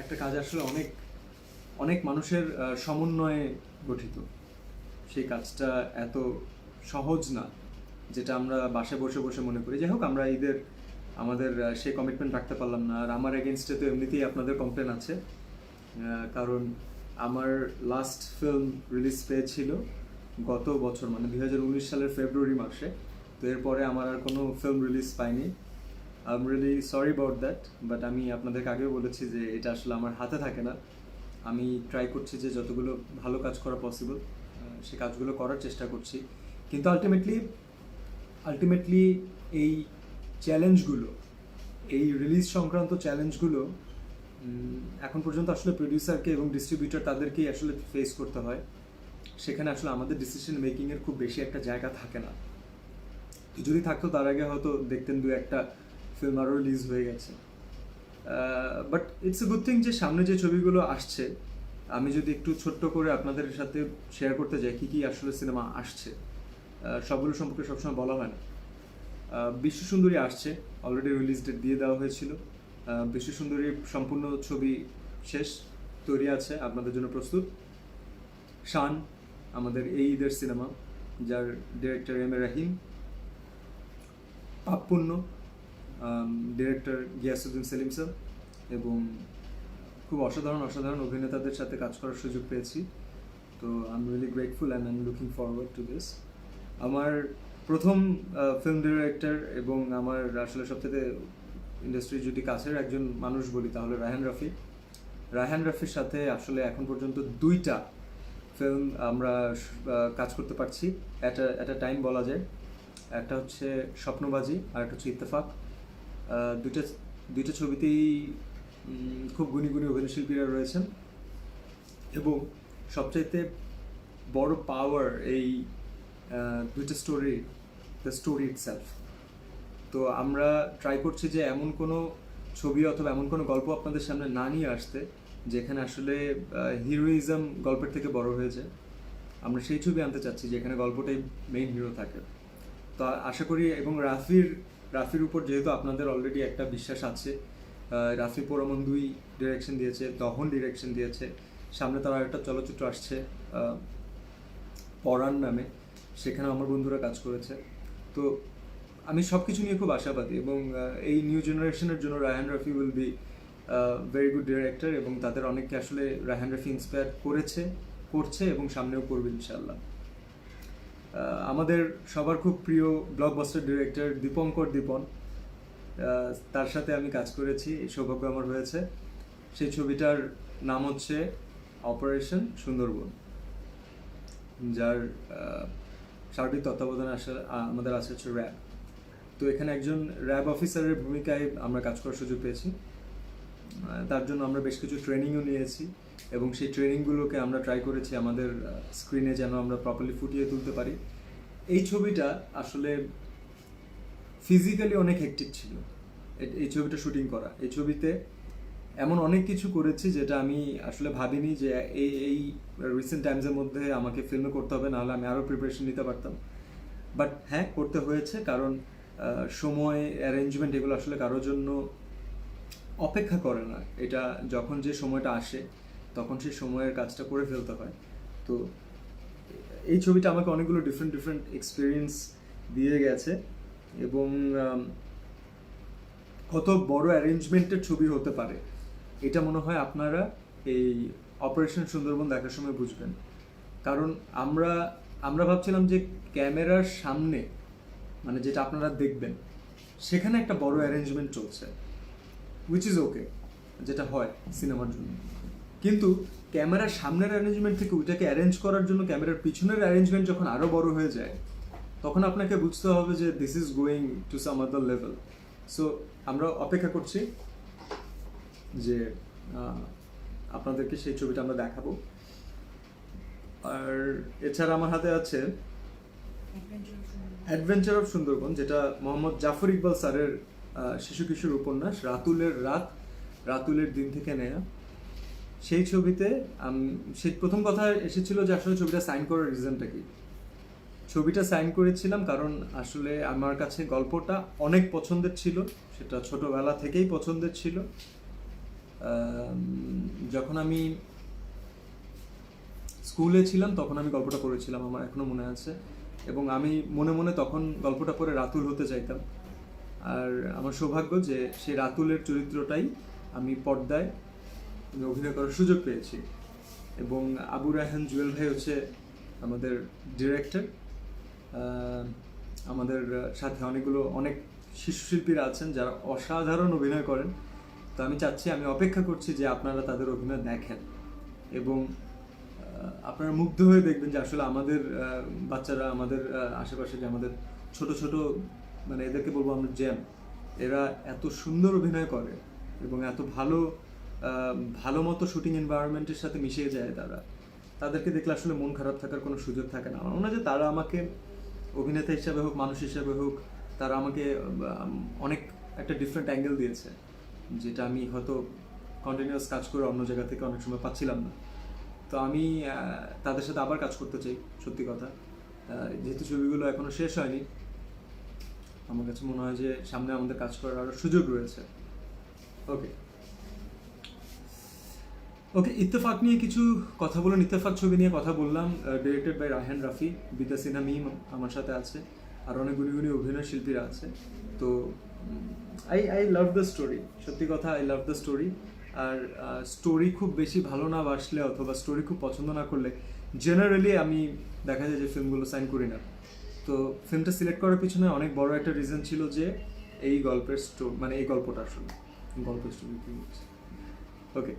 একটা কাজ আসলে অনেক অনেক মানুষের সমন্বয়ে গঠিত। সেই কাজটা এত সহজ না যেটা আমরা বাসায় বসে বসে মনে করি। যাই হোক, আমরা আমাদের সেই কমিটমেন্ট রাখতে পারলাম না। আর আমার এগেনস্টে তো এমনিতেই আপনাদের কমপ্লেন আছে, কারণ আমার লাস্ট ফিল্ম রিলিজ পেয়েছিল গত বছর, মানে 2019 সালের ফেব্রুয়ারি মাসে। তো এরপরে আমার আর কোনো ফিল্ম রিলিজ পাইনি। I am really sorry about that, but আমি আপনাদেরকে আগেও বলেছি যে এটা আসলে আমার হাতে থাকে না। আমি ট্রাই করছি যে যতগুলো ভালো কাজ করা পসিবল সে কাজগুলো করার চেষ্টা করছি, কিন্তু আলটিমেটলি এই চ্যালেঞ্জগুলো, এই রিলিজ সংক্রান্ত চ্যালেঞ্জগুলো এখন পর্যন্ত আসলে প্রডিউসারকে এবং ডিস্ট্রিবিউটর তাদেরকেই আসলে ফেস করতে হয়। সেখানে আসলে আমাদের ডিসিশন মেকিংয়ের খুব বেশি একটা জায়গা থাকে না। তো যদি থাকতো তার আগে হয়তো দেখতেন দু একটা ফিল্ম আরও রিলিজ হয়ে গেছে। But it's a good thing যে সামনে যে ছবিগুলো আসছে, আমি যদি একটু ছোট্ট করে আপনাদের সাথে শেয়ার করতে যাই কী কী আসলে সিনেমা আসছে, সবগুলো সম্পর্কে সবসময় বলা হয় না। বিশ্বসুন্দরী আসছে, অলরেডি রিলিজ ডেট দিয়ে দেওয়া হয়েছিল। বিশ্বসুন্দরীর সম্পূর্ণ ছবি শেষ, তৈরি আছে, আপনাদের জন্য প্রস্তুত। শান আমাদের এই ঈদের সিনেমা, যার ডিরেক্টর এম.এ. রাহিম। পাপপুণ্য ডিরেক্টর গিয়াসউদ্দিন সেলিম স্যার, এবং খুব অসাধারণ অভিনেতাদের সাথে কাজ করার সুযোগ পেয়েছি। তো I am really grateful and I am looking forward to this. আমার প্রথম ফিল্ম ডিরেক্টর এবং আমার আসলে সবথেকে ইন্ডাস্ট্রির যদি কাছের একজন মানুষ বলি তাহলে রায়হান রাফির সাথে আসলে এখন পর্যন্ত 2টা ফিল্ম আমরা কাজ করতে পারছি অ্যাট আ টাইম বলা যায়। একটা হচ্ছে স্বপ্নবাজি আর একটা হচ্ছে ইত্তেফাক। দুইটা ছবিতেই খুব গুণী অভিনয়শিল্পীরা রয়েছেন, এবং সবচাইতে বড় পাওয়ার এই দুইটা দ্য স্টোরি ইটসেলফ। তো আমরা ট্রাই করছি যে এমন কোনো ছবি অথবা এমন কোনো গল্প আপনাদের সামনে না নিয়ে আসতে যেখানে আসলে হিরোইজম গল্পের থেকে বড় হয়ে যায়। আমরা সেই ছবি আনতে চাচ্ছি যেখানে গল্পটাই মেইন হিরো থাকে। তো আশা করি, এবং রাফির উপর যেহেতু আপনাদের অলরেডি একটা বিশ্বাস আছে, রাফি পোরামন 2 ডিরেকশন দিয়েছে, দহন ডিরেকশন দিয়েছে, সামনে তার একটা চলচ্চিত্র আসছে পরাণ নামে, সেখানে আমার বন্ধুরা কাজ করেছে। তো আমি সব কিছু নিয়ে খুব আশাবাদী, এবং এই নিউ জেনারেশনের জন্য Raihan Rafi will be very good director, এবং তাদের অনেককে আসলে রায়হান রাফি ইন্সপায়ার করছে এবং সামনেও করবে ইনশাআল্লাহ। আমাদের সবার খুব প্রিয় ব্লকবাস্টার ডিরেক্টর দীপন, তার সাথে আমি কাজ করেছি, এই সৌভাগ্য আমার হয়েছে। সেই ছবিটার নাম হচ্ছে অপারেশন সুন্দরবন, যার সার্বিক তত্ত্বাবধানে আমাদের আছে হচ্ছে র্যাব। তো এখানে একজন র্যাব অফিসারের ভূমিকায় আমরা কাজ করার সুযোগ পেয়েছি। তার জন্য আমরা বেশ কিছু ট্রেনিংও নিয়েছি, এবং সেই ট্রেনিংগুলোকে আমরা ট্রাই করেছি আমাদের স্ক্রিনে যেন আমরা প্রপারলি ফুটিয়ে তুলতে পারি। এই ছবিটা আসলে ফিজিক্যালি অনেক হেক্টিক ছিল, এই ছবিটা শুটিং করা। এই ছবিতে এমন অনেক কিছু করেছি যেটা আমি আসলে ভাবিনি যে এই রিসেন্ট টাইমসের মধ্যে আমাকে ফিল্মে করতে হবে, নাহলে আমি আরও প্রিপারেশন নিতে পারতাম। বাট হ্যাঁ, করতে হয়েছে, কারণ সময়, অ্যারেঞ্জমেন্ট এগুলো আসলে কারোর জন্য অপেক্ষা করে না। এটা যখন যে সময়টা আসে তখন সেই সময়ের কাজটা করে ফেলতে হয়। তো এই ছবিটা আমাকে অনেকগুলো ডিফারেন্ট এক্সপিরিয়েন্স দিয়ে গেছে, এবং কত বড় অ্যারেঞ্জমেন্টের ছবি হতে পারে এটা মনে হয় আপনারা এই অপারেশন সুন্দরবন দেখার সময় বুঝবেন। কারণ আমরা ভাবছিলাম যে ক্যামেরার সামনে, মানে যেটা আপনারা দেখবেন, সেখানে একটা বড় অ্যারেঞ্জমেন্ট চলছে, উইচ ইজ ওকে, যেটা হয় সিনেমার জন্য। কিন্তু ক্যামেরার সামনের অ্যারেঞ্জমেন্ট থেকে ওইটাকে অ্যারেঞ্জ করার জন্য ক্যামেরার পিছনের অ্যারেঞ্জমেন্ট যখন আরও বড় হয়ে যায়, তখন আপনাকে বুঝতে হবে যে this is going to some other level. So আমরা অপেক্ষা করছি যে আপনাদেরকে সেই ছবিটা আমরা দেখাবো। আর এছাড়া আমার হাতে আছে অ্যাডভেঞ্চার অফ সুন্দরবন, যেটা মোহাম্মদ জাফর ইকবাল স্যারের শিশু কিশোর উপন্যাস রাতুলের দিন থেকে নেয়া। সেই ছবিতে সেই প্রথম কথা এসেছিল যে আসলে ছবিটা সাইন করার রিজনটা কি। ছবিটা সাইন করেছিলাম কারণ আসলে আমার কাছে গল্পটা অনেক পছন্দের ছিল, সেটা ছোটবেলা থেকেই পছন্দের ছিল। যখন আমি স্কুলে ছিলাম তখন আমি গল্পটা পড়েছিলাম, আমার এখনো মনে আছে, এবং আমি মনে মনে তখন গল্পটা পড়ে রাতুল হতে চাইতাম। আর আমার সৌভাগ্য যে সেই রাতুলের চরিত্রটাই আমি পর্দায় অভিনয় করার সুযোগ পেয়েছি। এবং আবু রায়হান জুয়েল ভাই হচ্ছে আমাদের ডিরেক্টর। আমাদের সাথে অনেক শিশুশিল্পীরা আছেন যারা অসাধারণ অভিনয় করেন। তো আমি অপেক্ষা করছি যে আপনারা তাদের অভিনয় দেখেন, এবং আপনারা মুগ্ধ হয়ে দেখবেন যে আসলে আমাদের বাচ্চারা, আমাদের আশেপাশে যে আমাদের ছোট ছোট, মানে এদেরকে বলবো আমরা জ্যাম, এরা এত সুন্দর অভিনয় করে এবং এত ভালো ভালো মতো শুটিং এনভায়রনমেন্টের সাথে মিশে যায় তাদেরকে দেখলে আসলে মন খারাপ থাকার কোনো সুযোগ থাকে না। আমার মনে হয় যে তারা আমাকে অভিনেতা হিসাবে হোক, মানুষ হিসাবে হোক, তারা আমাকে অনেক একটা ডিফারেন্ট অ্যাঙ্গেল দিয়েছে, যেটা আমি হয়তো কন্টিনিউয়াস কাজ করে অন্য জায়গা থেকে অনেক সময় পাচ্ছিলাম না। তো আমি তাদের সাথে আবার কাজ করতে চাই, সত্যি কথা। যেহেতু ছবিগুলো এখনো শেষ হয়নি, আমার কাছে মনে হয় যে সামনে আমাদের কাজ করার আরও সুযোগ রয়েছে। ওকে ওকে, ইত্তেফাক নিয়ে কিছু কথা বলুন। ইত্তেফাক ছবি নিয়ে কথা বললাম, ডিরেক্টেড বাই রায়হান রাফি, বিদ্যা সিনহা মিম আমার সাথে আছে, আর অনেক গুণী গুণী অভিনয় শিল্পীরা আছে। তো আই লাভ দ্য স্টোরি, সত্যি কথা, আই লাভ দ্য স্টোরি। আর স্টোরি খুব বেশি ভালো না বাসলে অথবা স্টোরি খুব পছন্দ না করলে জেনারেলি আমি দেখা যায় যে ফিল্মগুলো সাইন করি না। তো ফিল্মটা সিলেক্ট করার পিছনে অনেক বড় একটা রিজন ছিল যে এই গল্পের মানে এই গল্পটা আসলে গল্পের স্টোরি কি বলছে। ওকে,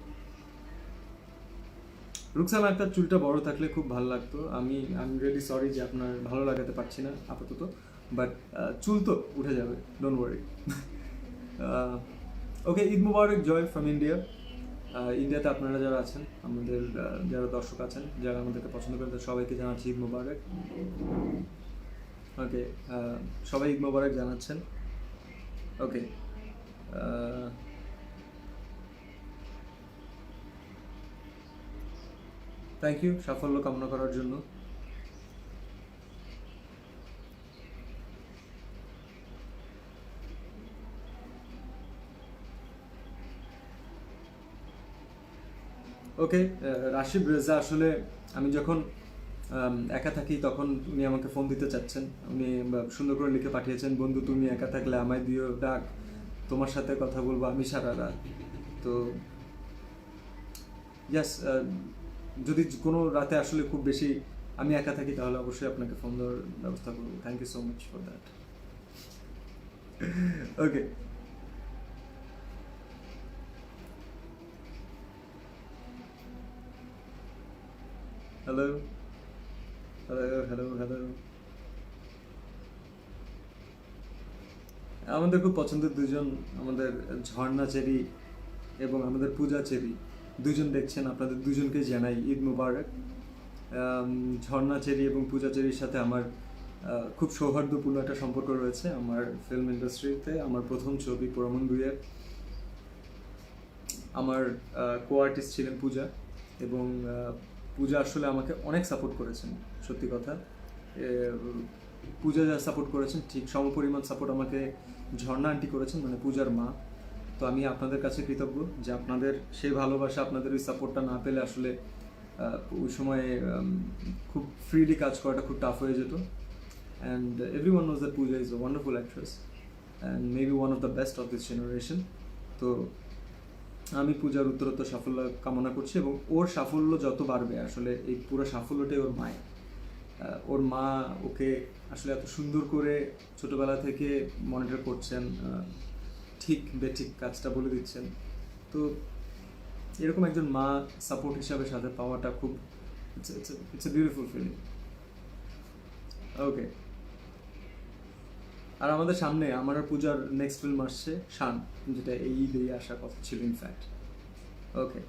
রুকসানা আক্তার চুলটা বড় থাকলে খুব ভালো লাগতো। আই এম রিয়েলি সরি যে আপনার ভালো লাগাতে পারছি না আপাতত, বাট চুল তো উঠে যাবে, don't worry. Okay, Eid Mubarak, Joy from India. ইন্ডিয়াতে আপনারা যারা আছেন, আমাদের যারা দর্শক আছেন, যারা আমাদেরকে পছন্দ করেন, তাদের সবাইকে জানাচ্ছি ঈদ মুবারক। ওকে, সবাই ঈদ মুবারক জানাচ্ছেন। ওকে, থ্যাংক ইউ সাফল্য কামনা করার জন্য। ওকে, রাশিদ রেজা, আসলে আমি যখন একা থাকি তখন উনি আমাকে ফোন দিতে চাচ্ছেন। উনি সুন্দর করে লিখে পাঠিয়েছেন, বন্ধু তুমি একা থাকলে আমায় দিও ডাক, তোমার সাথে কথা বলবো আমি সারা রাত। তো ইয়াস, যদি কোনো রাতে আসলে খুব বেশি আমি একা থাকি তাহলে অবশ্যই আপনাকে ফোন দেওয়ার ব্যবস্থা করবো। Thank you so much for that. Okay, hello hello hello hello. আমাদের খুব পছন্দের দুজন, আমাদের ঝর্ণা চেরি এবং আমাদের পূজা চেরি, দুজন দেখছেন, আপনাদের দুজনকে জানাই ঈদ মুবারক। ঝর্ণা চেরি এবং পূজা চেরির সাথে আমার খুব সৌহার্দ্যপূর্ণ একটা সম্পর্ক রয়েছে আমার ফিল্ম ইন্ডাস্ট্রিতে। আমার প্রথম ছবি পোড়ামন দুইয়ের আমার কো আর্টিস্ট ছিলেন পূজা, এবং পূজা আসলে আমাকে অনেক সাপোর্ট করেছেন, সত্যি কথা। পূজা যা সাপোর্ট করেছেন ঠিক সমপরিমাণ সাপোর্ট আমাকে ঝর্ণা আন্টি করেছেন, মানে পূজার মা। তো আমি আপনাদের কাছে কৃতজ্ঞ যে আপনাদের সেই ভালোবাসা, আপনাদের ওই সাপোর্টটা না পেলে আসলে ওই সময়ে খুব ফ্রিলি কাজ করাটা খুব টাফ হয়ে যেত। And everyone knows that Puja is a wonderful actress and maybe one of the best of this generation. তো আমি পূজার উত্তরোত্তর সাফল্য কামনা করছি, এবং ওর সাফল্য যত বাড়বে, আসলে এই পুরো সাফল্যটাই ওর মায়ের। ওর মা ওকে আসলে এত সুন্দর করে ছোটোবেলা থেকে মনিটর করছেন, ঠিক বেঠিক কাজটা বলে দিচ্ছেন। তো এরকম একজন মা সাপোর্ট হিসাবে সাথে পাওয়াটা খুব ইটস এ বিউটিফুল ফিলিং। ওকে, আর আমাদের সামনে আমার আর পূজার নেক্সট ফিল্ম আসছে শান, যেটা এই ঈদেই আসার কথা ছিল ইনফ্যাক্ট। ওকে,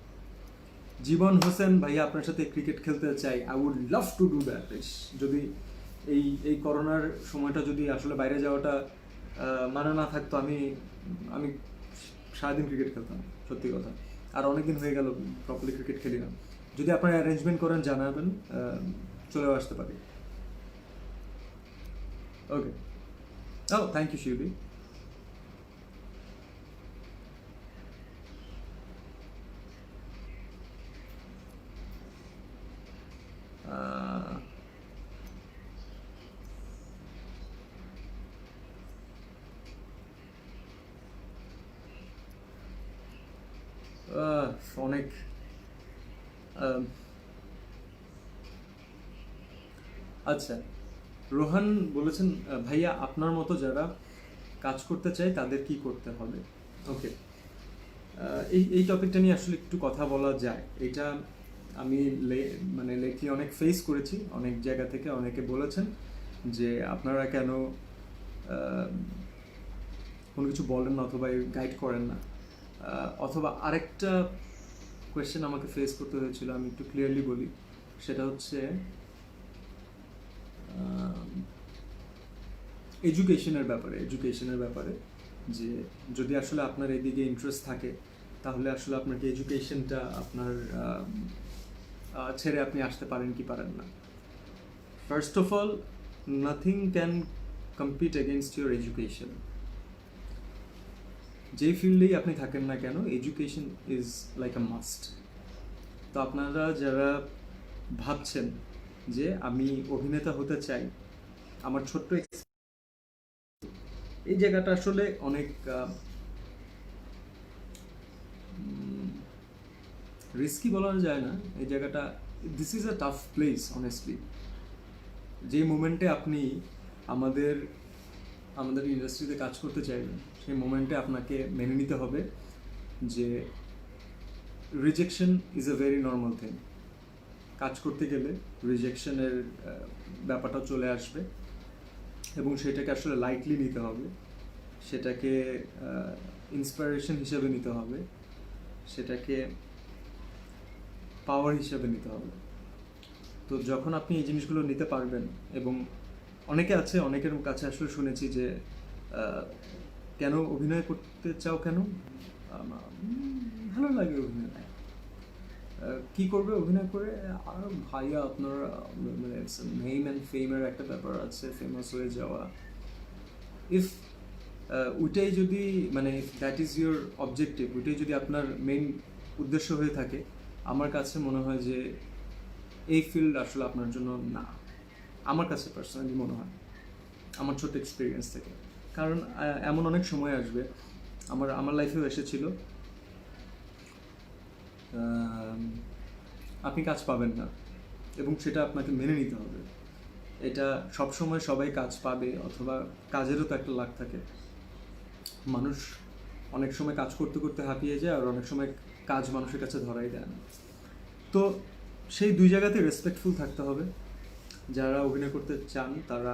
জীবন হোসেন ভাইয়া, আপনার সাথে ক্রিকেট খেলতে চাই, I would love to do that. যদি এই করোনার সময়টা যদি আসলে বাইরে যাওয়াটা মানে না থাকতো, আমি আমি সারাদিন ক্রিকেট খেলতাম, সত্যি কথা। আর অনেকদিন হয়ে গেল প্রপারলি ক্রিকেট খেলি না। যদি আপনারা অ্যারেঞ্জমেন্ট করেন জানাবেন, চলেও আসতে পারি। ওকে, ও থ্যাংক ইউ শিউলি। অনেক আচ্ছা, রোহান বলেছেন ভাইয়া আপনার মতো যারা কাজ করতে চায় তাদের কি করতে হবে। ওকে, এই টপিকটা নিয়ে আসলে একটু কথা বলা যায়। এটা আমি মানে লেটলি অনেক ফেস করেছি, অনেক জায়গা থেকে অনেকে বলেছেন যে আপনারা কেন কোনো কিছু বলেন না অথবা গাইড করেন না। অথবা আরেকটা কোয়েশ্চেন আমাকে ফেস করতে হয়েছিল, আমি একটু ক্লিয়ারলি বলি, সেটা হচ্ছে এডুকেশনের ব্যাপারে যে যদি আসলে আপনার এদিকে ইন্টারেস্ট থাকে তাহলে আসলে আপনাকে এডুকেশনটা আপনার ছেড়ে আপনি আসতে পারেন কি পারেন না। First of all, nothing can compete against your education. যেই ফিল্ডেই আপনি থাকেন না কেন, education is like a must. তো আপনারা যারা ভাবছেন যে আমি অভিনেতা হতে চাই, আমার ছোট্ট এই জায়গাটা আসলে অনেক রিস্কি বলা যায় না, এই জায়গাটা, this is a tough place honestly. যে মোমেন্টে আপনি আমাদের ইন্ডাস্ট্রিতে কাজ করতে চাইবেন, সেই মোমেন্টে আপনাকে মেনে নিতে হবে যে rejection is a very normal thing. কাজ করতে গেলে রিজেকশনের ব্যাপারটা চলে আসবে এবং সেটাকে আসলে লাইটলি নিতে হবে, সেটাকে ইন্সপিরেশন হিসেবে নিতে হবে, সেটাকে পাওয়ার হিসেবে নিতে হবে। তো যখন আপনি এই জিনিসগুলো নিতে পারবেন, এবং অনেকের কাছে আসলে শুনেছি যে কেন অভিনয় করতে চাও, কেন ভালো লাগে অভিনয়, কি করবে অভিনয় করে, আর ভাইয়া আপনার মানে নেম অ্যান্ড ফেমের একটা ব্যাপার আছে, ফেমাস হয়ে যাওয়া। ইফ ওইটাই যদি মানে দ্যাট ইজ ইউর অবজেক্টিভ, ওইটাই যদি আপনার মেইন উদ্দেশ্য হয়ে থাকে, আমার কাছে মনে হয় যে এই ফিল্ড আসলে আপনার জন্য না। আমার কাছে পার্সোনালি মনে হয়, আমার ছোট এক্সপিরিয়েন্স থেকে। কারণ এমন অনেক সময় আসবে, আমার লাইফেও এসেছিল, আপনি কাজ পাবেন না এবং সেটা আপনাকে মেনে নিতে হবে। এটা সবসময় সবাই কাজ পাবে অথবা কাজেরও তো একটা লাগ থাকে। মানুষ অনেক সময় কাজ করতে করতে হাঁপিয়ে যায়, আর অনেক সময় কাজ মানুষের কাছে ধরাই দেয় না। তো সেই দুই জায়গাতে রেসপেক্টফুল থাকতে হবে। যারা অভিনয় করতে চান তারা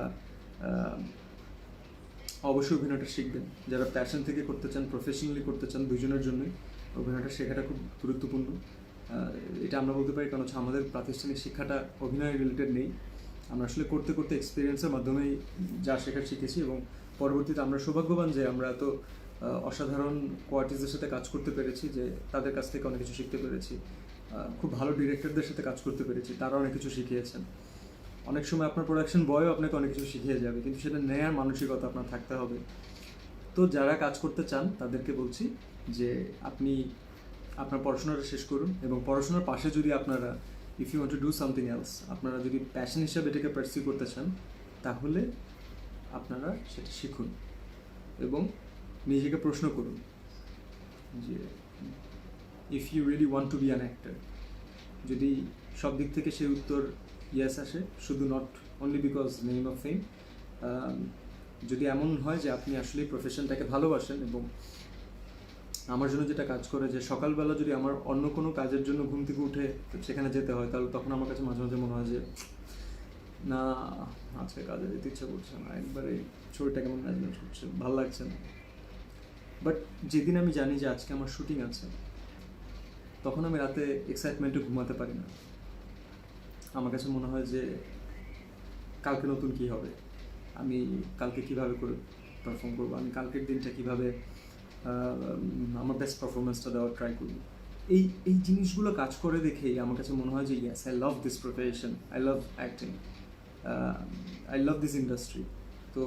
অবশ্যই অভিনয়টা শিখবেন। যারা প্যাশন থেকে করতে চান, প্রফেশনালি করতে চান, দুজনের জন্যই অভিনয়টা শেখাটা খুব গুরুত্বপূর্ণ। এটা আমরা বলতে পারি, কারণ হচ্ছে আমাদের প্রাতিষ্ঠানিক শিক্ষাটা অভিনয় রিলেটেড নেই। আমরা আসলে করতে করতে এক্সপিরিয়েন্সের মাধ্যমেই যা শেখার শিখেছি, এবং পরবর্তীতে আমরা সৌভাগ্যবান যে আমরা এত অসাধারণ কোয়ার্টিসদের সাথে কাজ করতে পেরেছি, যে তাদের কাছ থেকে অনেক কিছু শিখতে পেরেছি। খুব ভালো ডিরেক্টরদের সাথে কাজ করতে পেরেছি, তারা অনেক কিছু শিখিয়েছেন। অনেক সময় আপনার প্রোডাকশন বয়ও আপনাকে অনেক কিছু শিখিয়ে যাবে, কিন্তু সেটা নেয়ার মানসিকতা আপনার থাকতে হবে। তো যারা কাজ করতে চান তাদেরকে বলছি যে আপনি আপনার পড়াশোনাটা শেষ করুন, এবং পড়াশোনার পাশে যদি আপনারা if you want to do something else, আপনারা যদি প্যাশন হিসাবে এটাকে পারসিউ করতে চান, তাহলে আপনারা সেটা শিখুন এবং নিজেকে প্রশ্ন করুন যে if you really want to be an actor. যদি সব দিক থেকে সেই উত্তর ইয়েস আসে, শুধু not only because name of fame, যদি এমন হয় যে আপনি আসলে প্রফেশনটাকে ভালোবাসেন, এবং আমার জন্য যেটা কাজ করে যে সকালবেলা যদি আমার অন্য কোনো কাজের জন্য ঘুম থেকে উঠে সেখানে যেতে হয়, তাহলে তখন আমার কাছে মাঝে মাঝে মনে হয় যে না, আজকে কাজে যেতে ইচ্ছা করছে না, একবারে শরীরটা কেমন ম্যানেজমেন্ট করছে, ভালো লাগছে না। বাট যেদিন আমি জানি যে আজকে আমার শুটিং আছে, তখন আমি রাতে এক্সাইটমেন্টে ঘুমাতে পারি না। আমার কাছে মনে হয় যে কালকে নতুন কী হবে, আমি কালকে কিভাবে করে পারফর্ম করবো, আমি কালকের দিনটা কিভাবে আমার বেস্ট পারফরমেন্সটা দেওয়ার ট্রাই করবো। এই জিনিসগুলো কাজ করে দেখেই আমার কাছে মনে হয় যে yes, I love this profession, I love acting, I love this industry. তো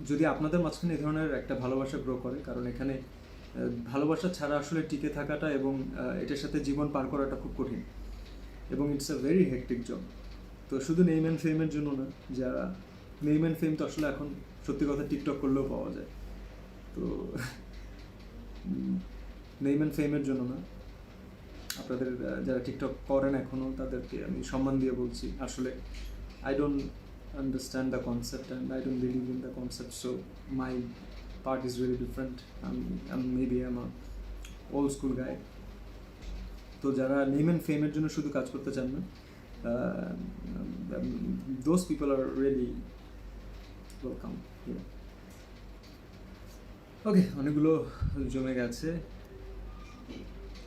যদি আপনাদের মাঝখানে এই ধরনের একটা ভালোবাসা গ্রো করে, কারণ এখানে ভালোবাসা ছাড়া আসলে টিকে থাকাটা এবং এটার সাথে জীবন পার করাটা খুব কঠিন, এবং it's a very hectic job. তো শুধু নেম অ্যান্ড ফেমের জন্য না, যারা নেম অ্যান্ড ফেম তো আসলে এখন সত্যি কথা টিকটক করলেও পাওয়া যায়। তো নেম অ্যান্ড ফেমের জন্য না, আপনাদের যারা টিকটক করেন এখনও, তাদেরকে আমি সম্মান দিয়ে বলছি, আসলে I don't understand the concept and I don't believe in the concept, so my part is really different. Maybe I'm a old school guy. তো যারা নেম অ্যান্ড ফেমের জন্য শুধু কাজ করতে চান না, those people are really welcome here. ওকে, অনেকগুলো জমে গেছে,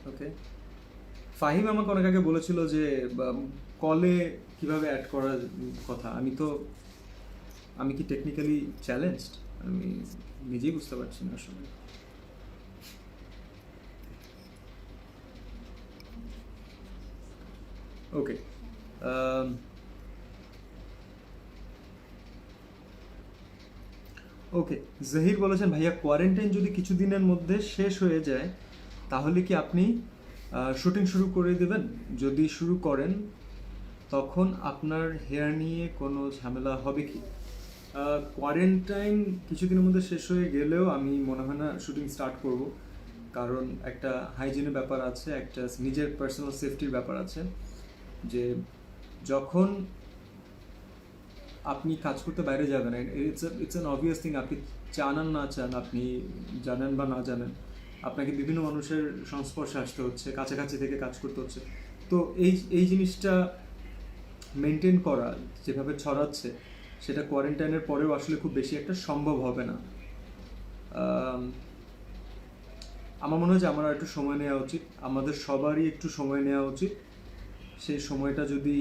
ওকে, ফাহিম আমাকে অনেক আগে বলেছিল যে কলে কিভাবে অ্যাড করার কথা। আমি কি টেকনিক্যালি চ্যালেঞ্জড? আমি নিজেই বুঝতে পারছি না আসলে। ওকে, ওকে, জহির বলেছেন ভাইয়া কোয়ারেন্টাইন যদি কিছুদিনের মধ্যে শেষ হয়ে যায় তাহলে কি আপনি শুটিং শুরু করে দেবেন? যদি শুরু করেন তখন আপনার হেয়ার নিয়ে কোনো ঝামেলা হবে কি? কোয়ারেন্টাইন কিছুদিনের মধ্যে শেষ হয়ে গেলেও আমি মনে হয় না শুটিং স্টার্ট করব, কারণ একটা হাইজিনের ব্যাপার আছে, একটা নিজের পার্সোনাল সেফটির ব্যাপার আছে। যে যখন আপনি কাজ করতে বাইরে যাবেন, ইটস অ্যান অবভিয়াস থিং, আপনি চান আর না চান, আপনি জানেন বা না জানেন, আপনাকে বিভিন্ন মানুষের সংস্পর্শে আসতে হচ্ছে, কাছাকাছি থেকে কাজ করতে হচ্ছে। তো এই জিনিসটা মেনটেন করা যেভাবে ছড়াচ্ছে, সেটা কোয়ারেন্টাইনের পরেও আসলে খুব বেশি একটা সম্ভব হবে না। আমার মনে হয় যে আমার একটু সময় নেওয়া উচিত, আমাদের সবারই একটু সময় নেওয়া উচিত। সেই সময়টা যদি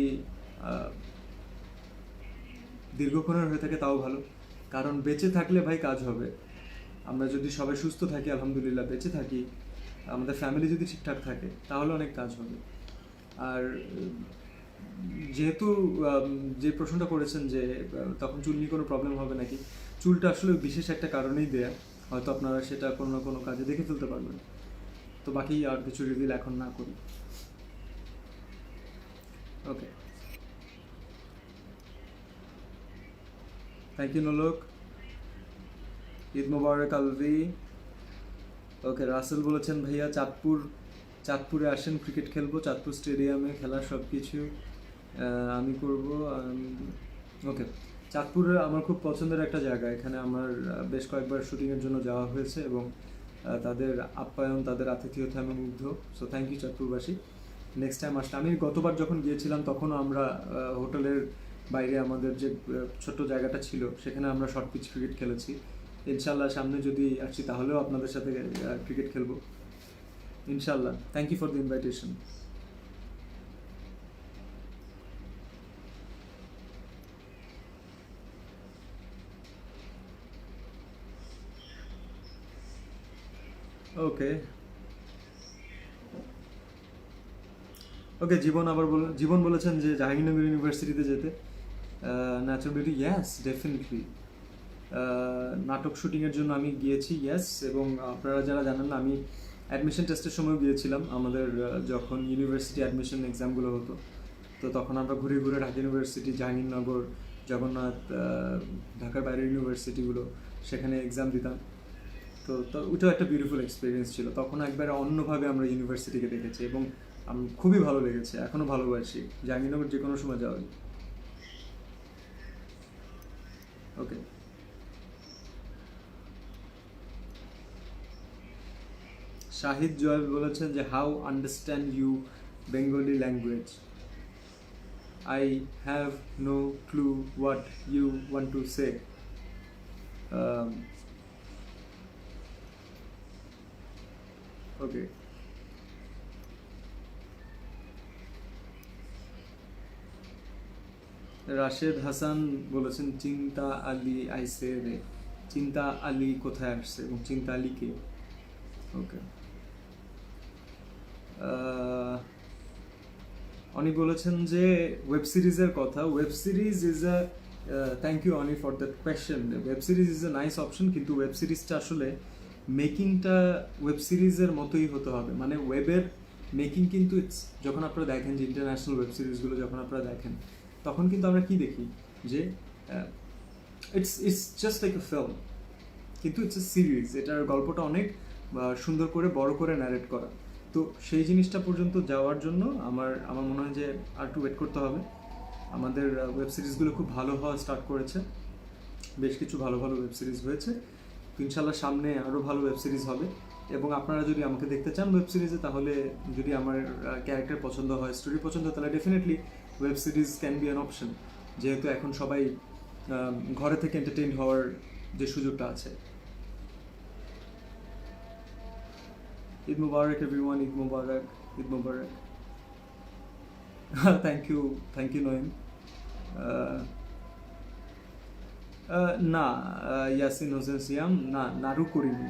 দীর্ঘক্ষণের হয়ে থাকে তাও ভালো, কারণ বেঁচে থাকলে ভাই কাজ হবে। আমরা যদি সবাই সুস্থ থাকি, আলহামদুলিল্লাহ বেঁচে থাকি, আমাদের ফ্যামিলি যদি ঠিকঠাক থাকে, তাহলে অনেক কাজ হবে। আর যেহেতু যে প্রশ্নটা করেছেন যে তখন চুল নিয়ে কোনো প্রবলেম হবে নাকি, চুলটা আসলে বিশেষ একটা কারণেই দেয়া, হয়তো আপনারা সেটা কোনো না কোনো কাজে দেখে ফেলতে পারবেন। তো বাকি আর কিছু রিভিল এখন না করি। ওকে, থ্যাংক ইউ নোলক, ঈদ মোবারক আলভি। ওকে, রাসেল বলেছেন ভাইয়া চাঁদপুরে আসেন, ক্রিকেট খেলবো, চাঁদপুর স্টেডিয়ামে খেলার সব কিছু আমি করব। ওকে, চাঁদপুরে আমার খুব পছন্দের একটা জায়গা, এখানে আমার বেশ কয়েকবার শুটিংয়ের জন্য যাওয়া হয়েছে এবং তাদের আপ্যায়ন, তাদের আতিথেয়তায় আমি মুগ্ধ। সো থ্যাংক ইউ চাঁদপুরবাসী। নেক্সট টাইম আসলে, আমি গতবার যখন গিয়েছিলাম তখনও আমরা হোটেলের বাইরে আমাদের যে ছোট্ট জায়গাটা ছিল সেখানে আমরা শর্ট পিচ ক্রিকেট খেলেছি। ইনশাল্লাহ সামনে যদি আসছি তাহলেও আপনাদের সাথে ক্রিকেট খেলবো ইনশাল্লাহ। Thank you for the invitation. Okay, okay, Jibon বলেছেন যে জাহাঙ্গীরনগর ইউনিভার্সিটিতে যেতে। Naturally yes, definitely. নাটক শুটিংয়ের জন্য আমি গিয়েছি, ইয়েস। এবং আপনারা যারা জানেন না, আমি অ্যাডমিশন টেস্টের সময় গিয়েছিলাম, আমাদের যখন ইউনিভার্সিটি অ্যাডমিশন এক্সামগুলো হতো, তো তখন আমরা ঘুরে ঘুরে ঢাকা ইউনিভার্সিটি, জাহাঙ্গীরনগর, জগন্নাথ, ঢাকার বাইরের ইউনিভার্সিটিগুলো, সেখানে এক্সাম দিতাম। তো ওইটাও একটা বিউটিফুল এক্সপিরিয়েন্স ছিল। তখন একবার অন্যভাবে আমরা ইউনিভার্সিটিকে দেখেছি এবং খুবই ভালো লেগেছে, এখনও ভালোবাসি জাহাঙ্গীরনগর যে কোনো সময় যাওয়াই। ওকে, শাহিদ জয় বলেছেন যে how understand you Bengali language? I have no clue what you want to say. Okay, Rashed Hasan বলেছেন চিন্তা আলী আইসে রে। চিন্তা আলী কোথায় আসছে এবং চিন্তা আলী কে? ওকে, অনি বলেছেন যে ওয়েব সিরিজের কথা। Web series is a, thank you Oni for that question. Web series is a nice option, কিন্তু ওয়েব সিরিজটা আসলে মেকিংটা ওয়েব সিরিজের মতোই হতে হবে। মানে ওয়েবের মেকিং কিন্তু যখন আপনারা দেখেন যে ইন্টারন্যাশনাল ওয়েব সিরিজগুলো যখন আপনারা দেখেন, তখন কিন্তু আমরা কি দেখি যে it's just like a film, কিন্তু ইটস এ সিরিজ, এটার গল্পটা অনেক সুন্দর করে বড় করে ন্যারেট করা। তো সেই জিনিসটা পর্যন্ত যাওয়ার জন্য আমার মনে হয় যে আর একটু ওয়েট করতে হবে। আমাদের ওয়েব সিরিজগুলো খুব ভালো হওয়া স্টার্ট করেছে, বেশ কিছু ভালো ভালো ওয়েব সিরিজ হয়েছে। তো ইনশাল্লাহ সামনে আরও ভালো ওয়েব সিরিজ হবে। এবং আপনারা যদি আমাকে দেখতে চান ওয়েব সিরিজে, তাহলে যদি আমার ক্যারেক্টার পছন্দ হয়, স্টোরি পছন্দ, তাহলে definitely web series can be an option, যেহেতু এখন সবাই ঘরে থেকে এন্টারটেইন হওয়ার যে সুযোগটা আছে। Eid Mubarak, everyone. Eid Mubarak. Eid Mubarak. Thank you, Noem. Uh, না, ইয়াসিন হোসেন সিয়াম, না নাড়ু করিনি।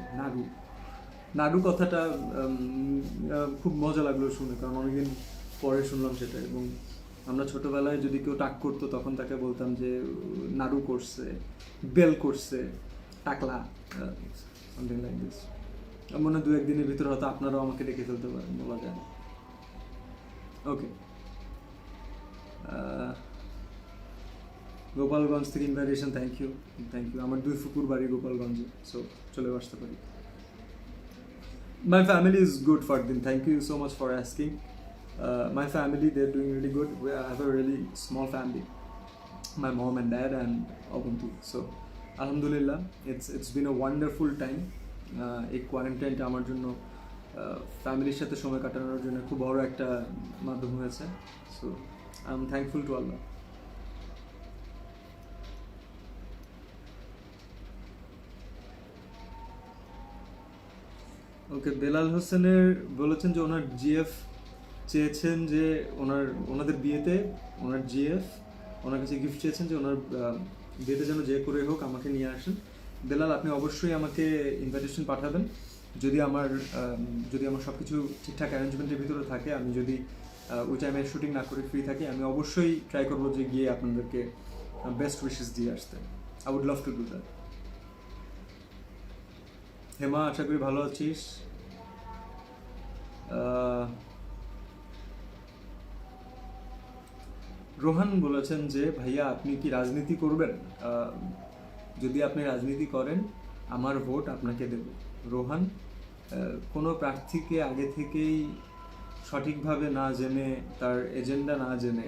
নাড়ু কথাটা খুব মজা লাগলো শুনে, কারণ অনেকদিন পরে শুনলাম সেটা। এবং আমরা ছোটবেলায় যদি কেউ টাক করতো তখন তাকে বলতাম যে নাড়ু করছে, বেল করছে, টাকলা, সামথিং লাইক দিস। মনে হয় 2-1 দিনের ভিতরে হয়তো আপনারাও আমাকে ডেকে ফেলতে পারেন, বলা যায় না। ওকে, গোপালগঞ্জ থেকে ইনভাইটেশন, থ্যাংক ইউ। আমার 2 ফুকুর বাড়ি গোপালগঞ্জে, সো চলেও আসতে পারি। My family is good, Fardin. Thank you so much for asking. My family, they're doing really good. I have a really small family. My mom and dad and Obuntu. So, Alhamdulillah, it's been a wonderful time. এই কোয়ারেন্টাইনটা আমার জন্য ফ্যামিলির সাথে সময় কাটানোর জন্য খুব বড় একটা মাধ্যম হয়েছে। So I am thankful to Allah. Okay, Belal হোসেনের বলেছেন যে ওনার জিএফ চেয়েছেন যে ওনাদের বিয়েতে ওনার জিএফ ওনার কাছে গিফট চেয়েছেন যে ওনার বিয়েতে যেন যে করে হোক আমাকে নিয়ে আসেন। বেলাল, আপনি অবশ্যই আমাকে ইনভাইটেশন পাঠাবেন। যদি আমার সব কিছু ঠিকঠাক অ্যারেঞ্জমেন্টের ভিতরে থাকে, আমি যদি ওই টাইমে শুটিং না করে ফ্রি থাকি, আমি অবশ্যই ট্রাই করবো যে গিয়ে আপনাদেরকে বেস্ট উইশেস দিয়ে আসতে। I would love to do that. Hema, আশা করি ভালো আছিস। রোহান বলেছেন যে ভাইয়া আপনি কি রাজনীতি করবেন? যদি আপনি রাজনীতি করেন, আমার ভোট আপনাকে দেব। রোহান, কোনো প্রার্থীকে আগে থেকেই সঠিকভাবে না জেনে, তার এজেন্ডা না জেনে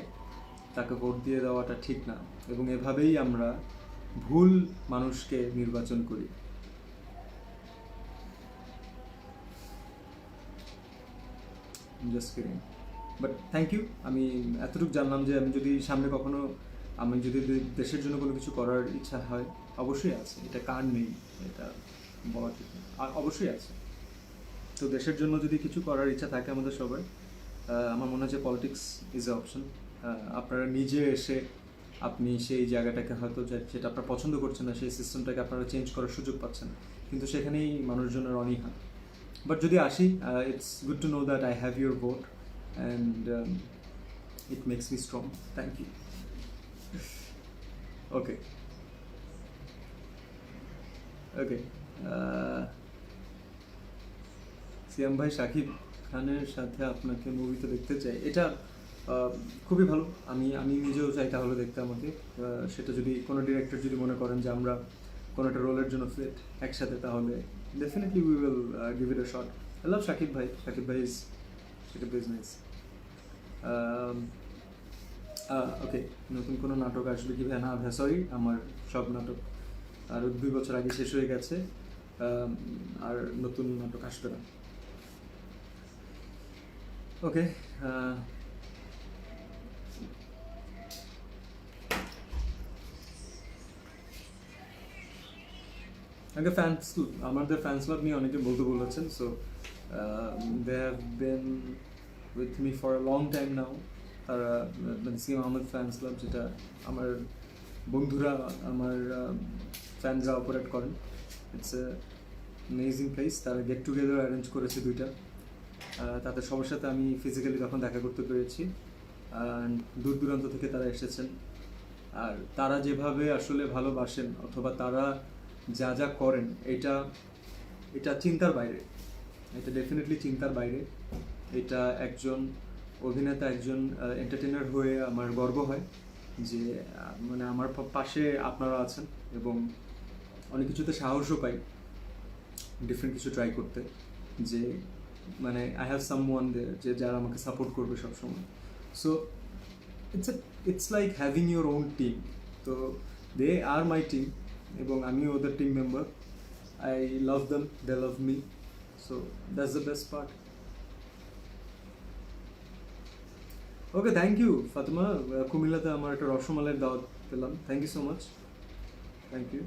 তাকে ভোট দিয়ে দেওয়াটা ঠিক না, এবং এভাবেই আমরা ভুল মানুষকে নির্বাচন করি। Just kidding, but thank you. আমি এতটুকু জানলাম যে আমি যদি দেশের জন্য কোনো কিছু করার ইচ্ছা হয়, অবশ্যই আছে। এটা কার নেই এটা বলা ঠিক না, আর অবশ্যই আছে। তো দেশের জন্য যদি কিছু করার ইচ্ছা থাকে আমাদের সবার, আমার মনে হয় যে পলিটিক্স ইজ এ অপশন। আপনারা নিজে এসে আপনি সেই জায়গাটাকে হয়তো যেটা আপনার পছন্দ করছেন না, সেই সিস্টেমটাকে আপনারা চেঞ্জ করার সুযোগ পাচ্ছেন, কিন্তু সেখানেই মানুষজনের অনীহা। বাট যদি আসি, it's good to know that I have your vote and it makes me strong. Thank you. Okay, Siyam ভাই, শাকিব খানের সাথে আপনাকে মুভিতে দেখতে চাই। এটা খুবই ভালো। আমি নিজেও চাই তাহলে দেখতে আমাকে। সেটা যদি কোনো ডিরেক্টর যদি মনে করেন যে আমরা কোনো একটা রোলের জন্য ফিট একসাথে, তাহলে definitely we will give it a shot. I love Shakib ভাই ইজ নাইস। ওকে, নতুন কোনো নাটক আসবে কি? না ভাই, সরি, আমার সব নাটক আর 2 বছর আগে শেষ হয়ে গেছে, আর নতুন নাটক আসবে না। ওকে, আগে আমাদের ফ্যান্স ক্লাব নিয়ে অনেকে বলতে বলেছেন। So they have been with me for a long time now. তারা সিয়াম আহমেদ ফ্যান্স ক্লাব, যেটা আমার বন্ধুরা, আমার ফ্যানরা অপারেট করেন। It's a amazing place. তারা গেট টুগেদার অ্যারেঞ্জ করেছে 2টা। তাদের সবার সাথে আমি ফিজিক্যালি তখন দেখা করতে পেরেছি। দূর দূরান্ত থেকে তারা এসেছেন, আর তারা যেভাবে আসলে ভালোবাসেন, অথবা তারা যা করেন, এটা চিন্তার বাইরে। এটা ডেফিনেটলি চিন্তার বাইরে। এটা একজন অভিনেতা, একজন এন্টারটেইনার হয়ে আমার গর্ব হয় যে মানে আমার পাশে আপনারা আছেন, এবং অনেক কিছুতে সাহসও পাই ডিফারেন্ট কিছু ট্রাই করতে, যে মানে আই হ্যাভ সামওয়ান দেয়ার যে যারা আমাকে সাপোর্ট করবে সবসময়। So it's like having your own team. তো দে আর মাই টিম, এবং আমিও ওদের team member. I love them, they love me. So that's the best part. Okay, thank you Fatema. কুমিল্লাতে আমার একটা রসমালাইয়ের দাওয়াত পেলাম। Thank you so much. Thank you.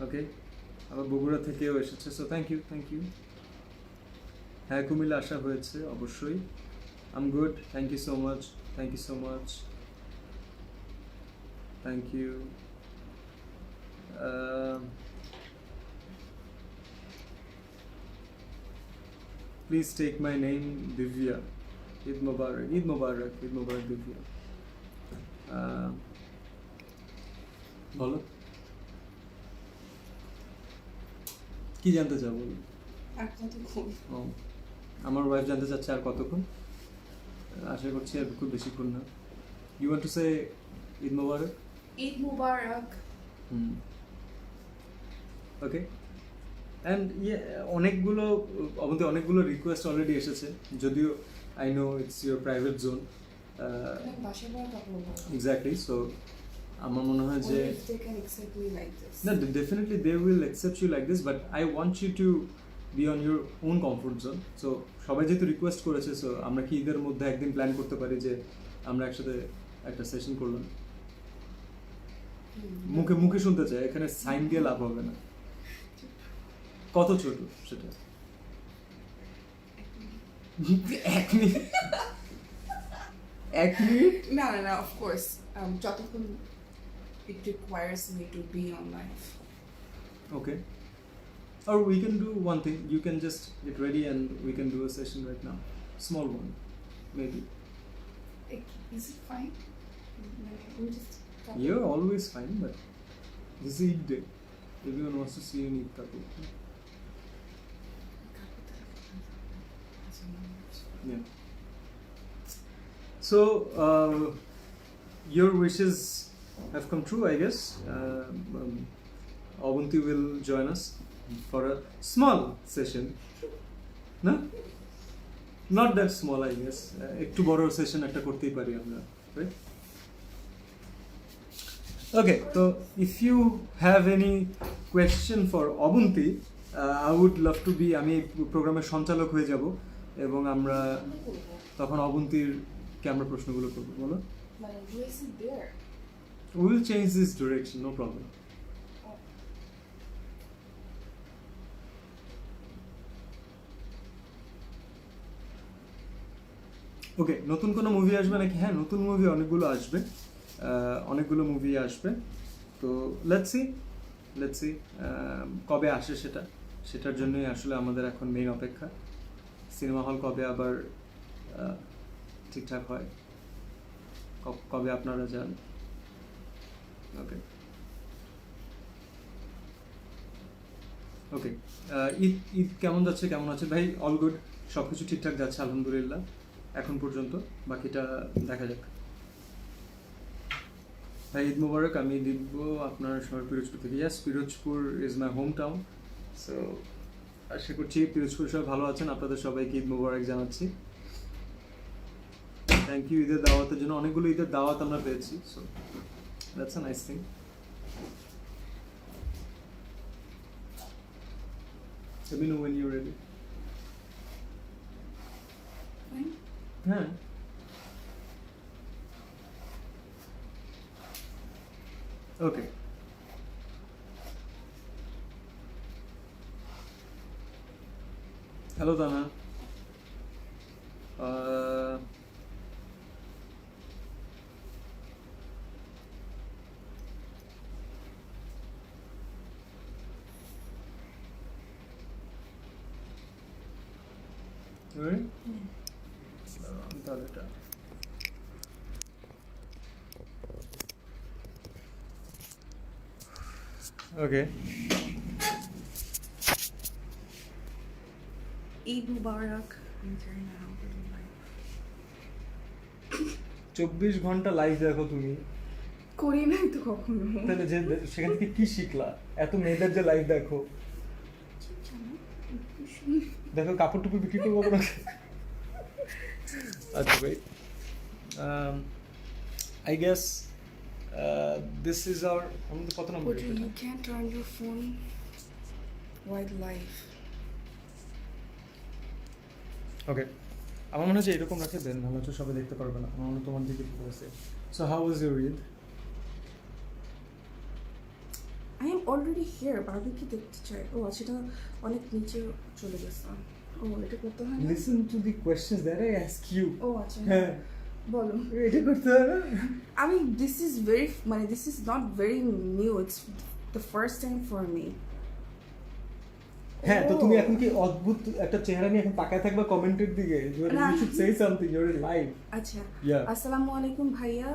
Okay, আবার বগুড়া থেকেও এসেছে, সো থ্যাংক ইউ। হ্যাঁ, কুমিল্লা আসা হয়েছে অবশ্যই। I'm good, thank you so much, thank you. Please take my name Dibya. Eid মোবারক দিব্যা। বলো, কি জানতে চাও বলো?
আর কতক্ষণ?
ও, আমার ওয়াইফ জানতে চাচ্ছে আর কতক্ষণ। আশা করছি আর খুব বেশিক্ষণ না। You want to say Eid Mubarak?
Eid Mubarak.
Okay, and অনেকগুলো আমাদের অনেকগুলো রিকোয়েস্ট অলরেডি এসেছে, যদিও I know it's your private zone.
বাসায় বড় কাপড় বলো।
এক্স্যাক্টলি, সো আমার মনে হয় যে
Only if they can accept me like this.
না, definitely they will accept you like this, but I want you to be on your own comfort zone. So সবাই যেহেতু রিকোয়েস্ট করেছে, সো আমরা কি ঈদের মধ্যে একদিন প্ল্যান করতে পারি যে আমরা একসাথে একটা সেশন করলাম? মুখে মুখে শুনতে চাই, এখানে সাইন দিয়ে লাভ হবে না। কত ছোট সেটা? 1 minute? 1 minute?
No, of course. যতক্ষণ it requires me to be on live.
Okay. Or we can do one thing. You can just get ready and we can do a session right now. Small one, maybe.
Is it fine? We just
You're always fine, but this is Eid day. Everyone wants to see you in Eid couple. Yeah. So, your wishes have come true, I guess. Avanti will join us for a small session. No? Not that small, I guess. একটু বড় session একটা করতেই পারি আমরা, right? Okay, so if you have any question for Avanti, I would love to be, আমি প্রোগ্রামের সঞ্চালক হয়ে যাব এবং আমরা তখন অবন্তীর ক্যামেরা প্রশ্নগুলো করবো। বলো।
মানে who is it there?
We will change this direction, no problem. ওকে, নতুন কোনো মুভি আসবে নাকি? হ্যাঁ, নতুন মুভি অনেকগুলো মুভি আসবে। তো লেটস সি কবে আসে সেটার জন্যই আসলে আমাদের এখন মেইন অপেক্ষা। সিনেমা হল কবে আবার ঠিকঠাক হয়, কবে আপনারা যান। ওকে, ঈদ কেমন যাচ্ছে, কেমন আছে ভাই? অল গুড, সব কিছু ঠিকঠাক যাচ্ছে আলহামদুলিল্লাহ এখন পর্যন্ত, বাকিটা দেখা যাক। ভাই ঈদ মুবারক, আমি দিব্য, আপনার সময় পিরোজপুর থেকে। Yes, Pirojpur is my home town. So আশা করছি পিরোজপুর সবাই ভালো আছেন। আপনাদের সবাইকে ঈদ মুবারক জানাচ্ছি। থ্যাংক ইউ ঈদের দাওয়াতের জন্য। অনেকগুলো ঈদের দাওয়াত আমরা পেয়েছি, so that's a nice thing. Let me know when you're ready.
Fine.
হ্যাঁ, ওকে। হ্যালো তানা। তাহলে এটা ওকে।
ঈদ মুবারক। I'm turning around for the live.
24 ঘন্টা লাইভ দেখো তুমি,
করি নাই তো কখনো।
তাহলে যে সেখান থেকে কি শিখলা? এত মেয়েদের যে লাইভ দেখো, দেখো কাপড় টুপি বিক্রি করবো না। আচ্ছা ভাই, I guess this is our, আমাদের কত নম্বর?
But you can't turn your phone while live.
ওকে, আমার মনে হচ্ছে এরকম রাখে দেন, নাহলে হচ্ছে সবাই দেখতে পারবে না। আমার মনে হয় তোমার দিকে focus. So how was your Eid?
I am already here barbecue দেখতে চাই। ও আচ্ছা, এটা অনেক নিচে চলে গেছে। ও এটা করতে হয় না?
Listen to the questions that I ask you.
ও আচ্ছা,
হ্যাঁ,
বলো।
এটা করতে হয় না?
আমি দিস ইজ ভেরি মানে this is not very new, it's the first time for me.
হ্যাঁ, তো তুমি এখন কি অদ্ভুত একটা চেহারা নিয়ে এখন তাকায় থাকবে কমেন্টের দিকে? ইউ
না।
Should say something, you are live.
আচ্ছা,
Yeah.
আসসালামু আলাইকুম ভাইয়া,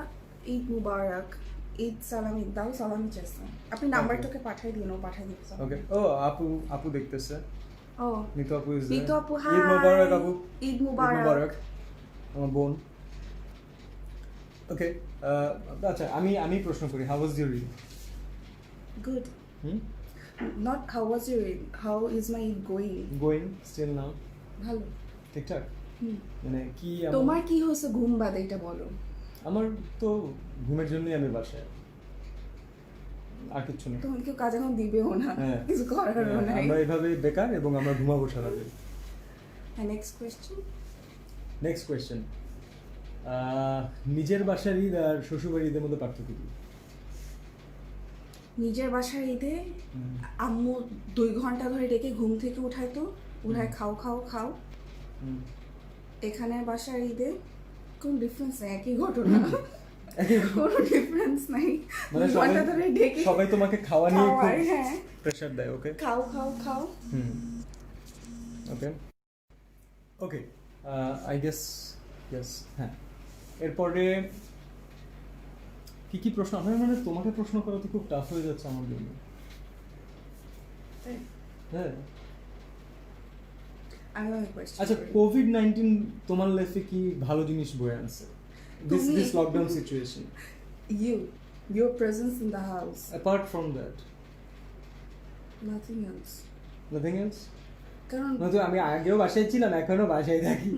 ঈদ মুবারক। ঈদ সালামি দাও, সালামি চেয়েছেন। আপনি নাম্বারটাকে পাঠিয়ে দিন, ও পাঠিয়ে দিচ্ছে।
ওকে, ও আপু দেখতেছে।
ও
নিতু আপু ইজ
নিতু আপু, হাই।
ঈদ মোবারক আপু।
ঈদ
ঈদ
মুবারক।
মোবারক আমার বোন। ওকে, আচ্ছা আমি প্রশ্ন করি, how was your Eid?
Good.
Hmm,
not how was your Eid, how is my Eid going?
Going still now
ভালো।
ঠিকঠাক?
হুম।
মানে কি
তোমার কি হয়েছে ঘুম বাদে, এটা বলো।
আমার তো ঘুমের জন্যই আমি বাসায়, আর কিছু নেই।
তোমার কেউ কাজ এখন দিবেও না,
হ্যাঁ।
কিছু করারও নাই।
আমরা এভাবে বেকার এবং আমরা ঘুমাবো সারাদিন।
হ্যাঁ, নেক্সট কোয়েশ্চেন।
নেক্সট কোয়েশ্চেন, নিজের বাসার ঈদ আর শ্বশুরবাড়ির ঈদের মধ্যে পার্থক্য কি?
নিজের বাসার ঈদে আম্মু 2 ঘন্টা ধরে ডেকে ঘুম থেকে উঠাইতো, উঠায় খাও খাও খাও।
হুম।
এখানের বাসার ঈদে কোনো ডিফারেন্স নেই, একই ঘটনা, কোনো ডিফারেন্স নাই।
মানে
2 ঘন্টা ধরে ডেকে
সবাই তোমাকে খাওয়া নিয়ে খুব
খাওয়ায়, হ্যাঁ,
প্রেশার দেয়। ওকে,
খাও খাও খাও।
হুম, ওকে ওকে, আই গেস ইয়েস। হ্যাঁ, এরপরে কি কি প্রশ্ন? আমার মানে তোমাকে প্রশ্ন করা তো খুব টাফ হয়ে যাচ্ছে আমার জন্য। হ্যাঁ,
আমি কোয়েশ্চেন
আচ্ছা, কোভিড-19 তোমার লাইফে কি ভালো জিনিস বয়ে আনছে? দিস
তুমি-
lockdown situation,
your presence in the house,
apart from that
nothing else.
Nothing else?
কারণ
তো আমি আগেও বাসায় ছিলাম, এখনো বাসায় থাকি।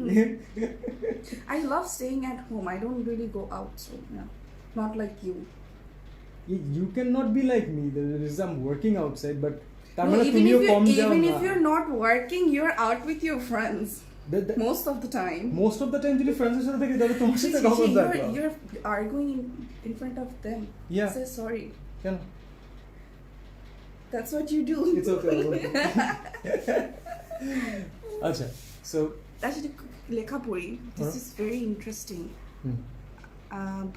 I love staying at home, I don't really go out, so yeah, not like you.
You cannot be like me. There is some working outside, but তার
No,
মানে
even
তুমিও
if
কম যাও
even
না।
if you're not working, you're out with your friends most of the time.
Most of the time যদি ফ্রেন্ডসের সাথে থাকি তাহলে তোমার সাথে কখন থাকবো?
You're arguing in front of them.
Yeah.
Say sorry.
কেন?
That's what you do.
It's okay. আচ্ছা, সো
Actually, লেখা পড়ি. This is very interesting.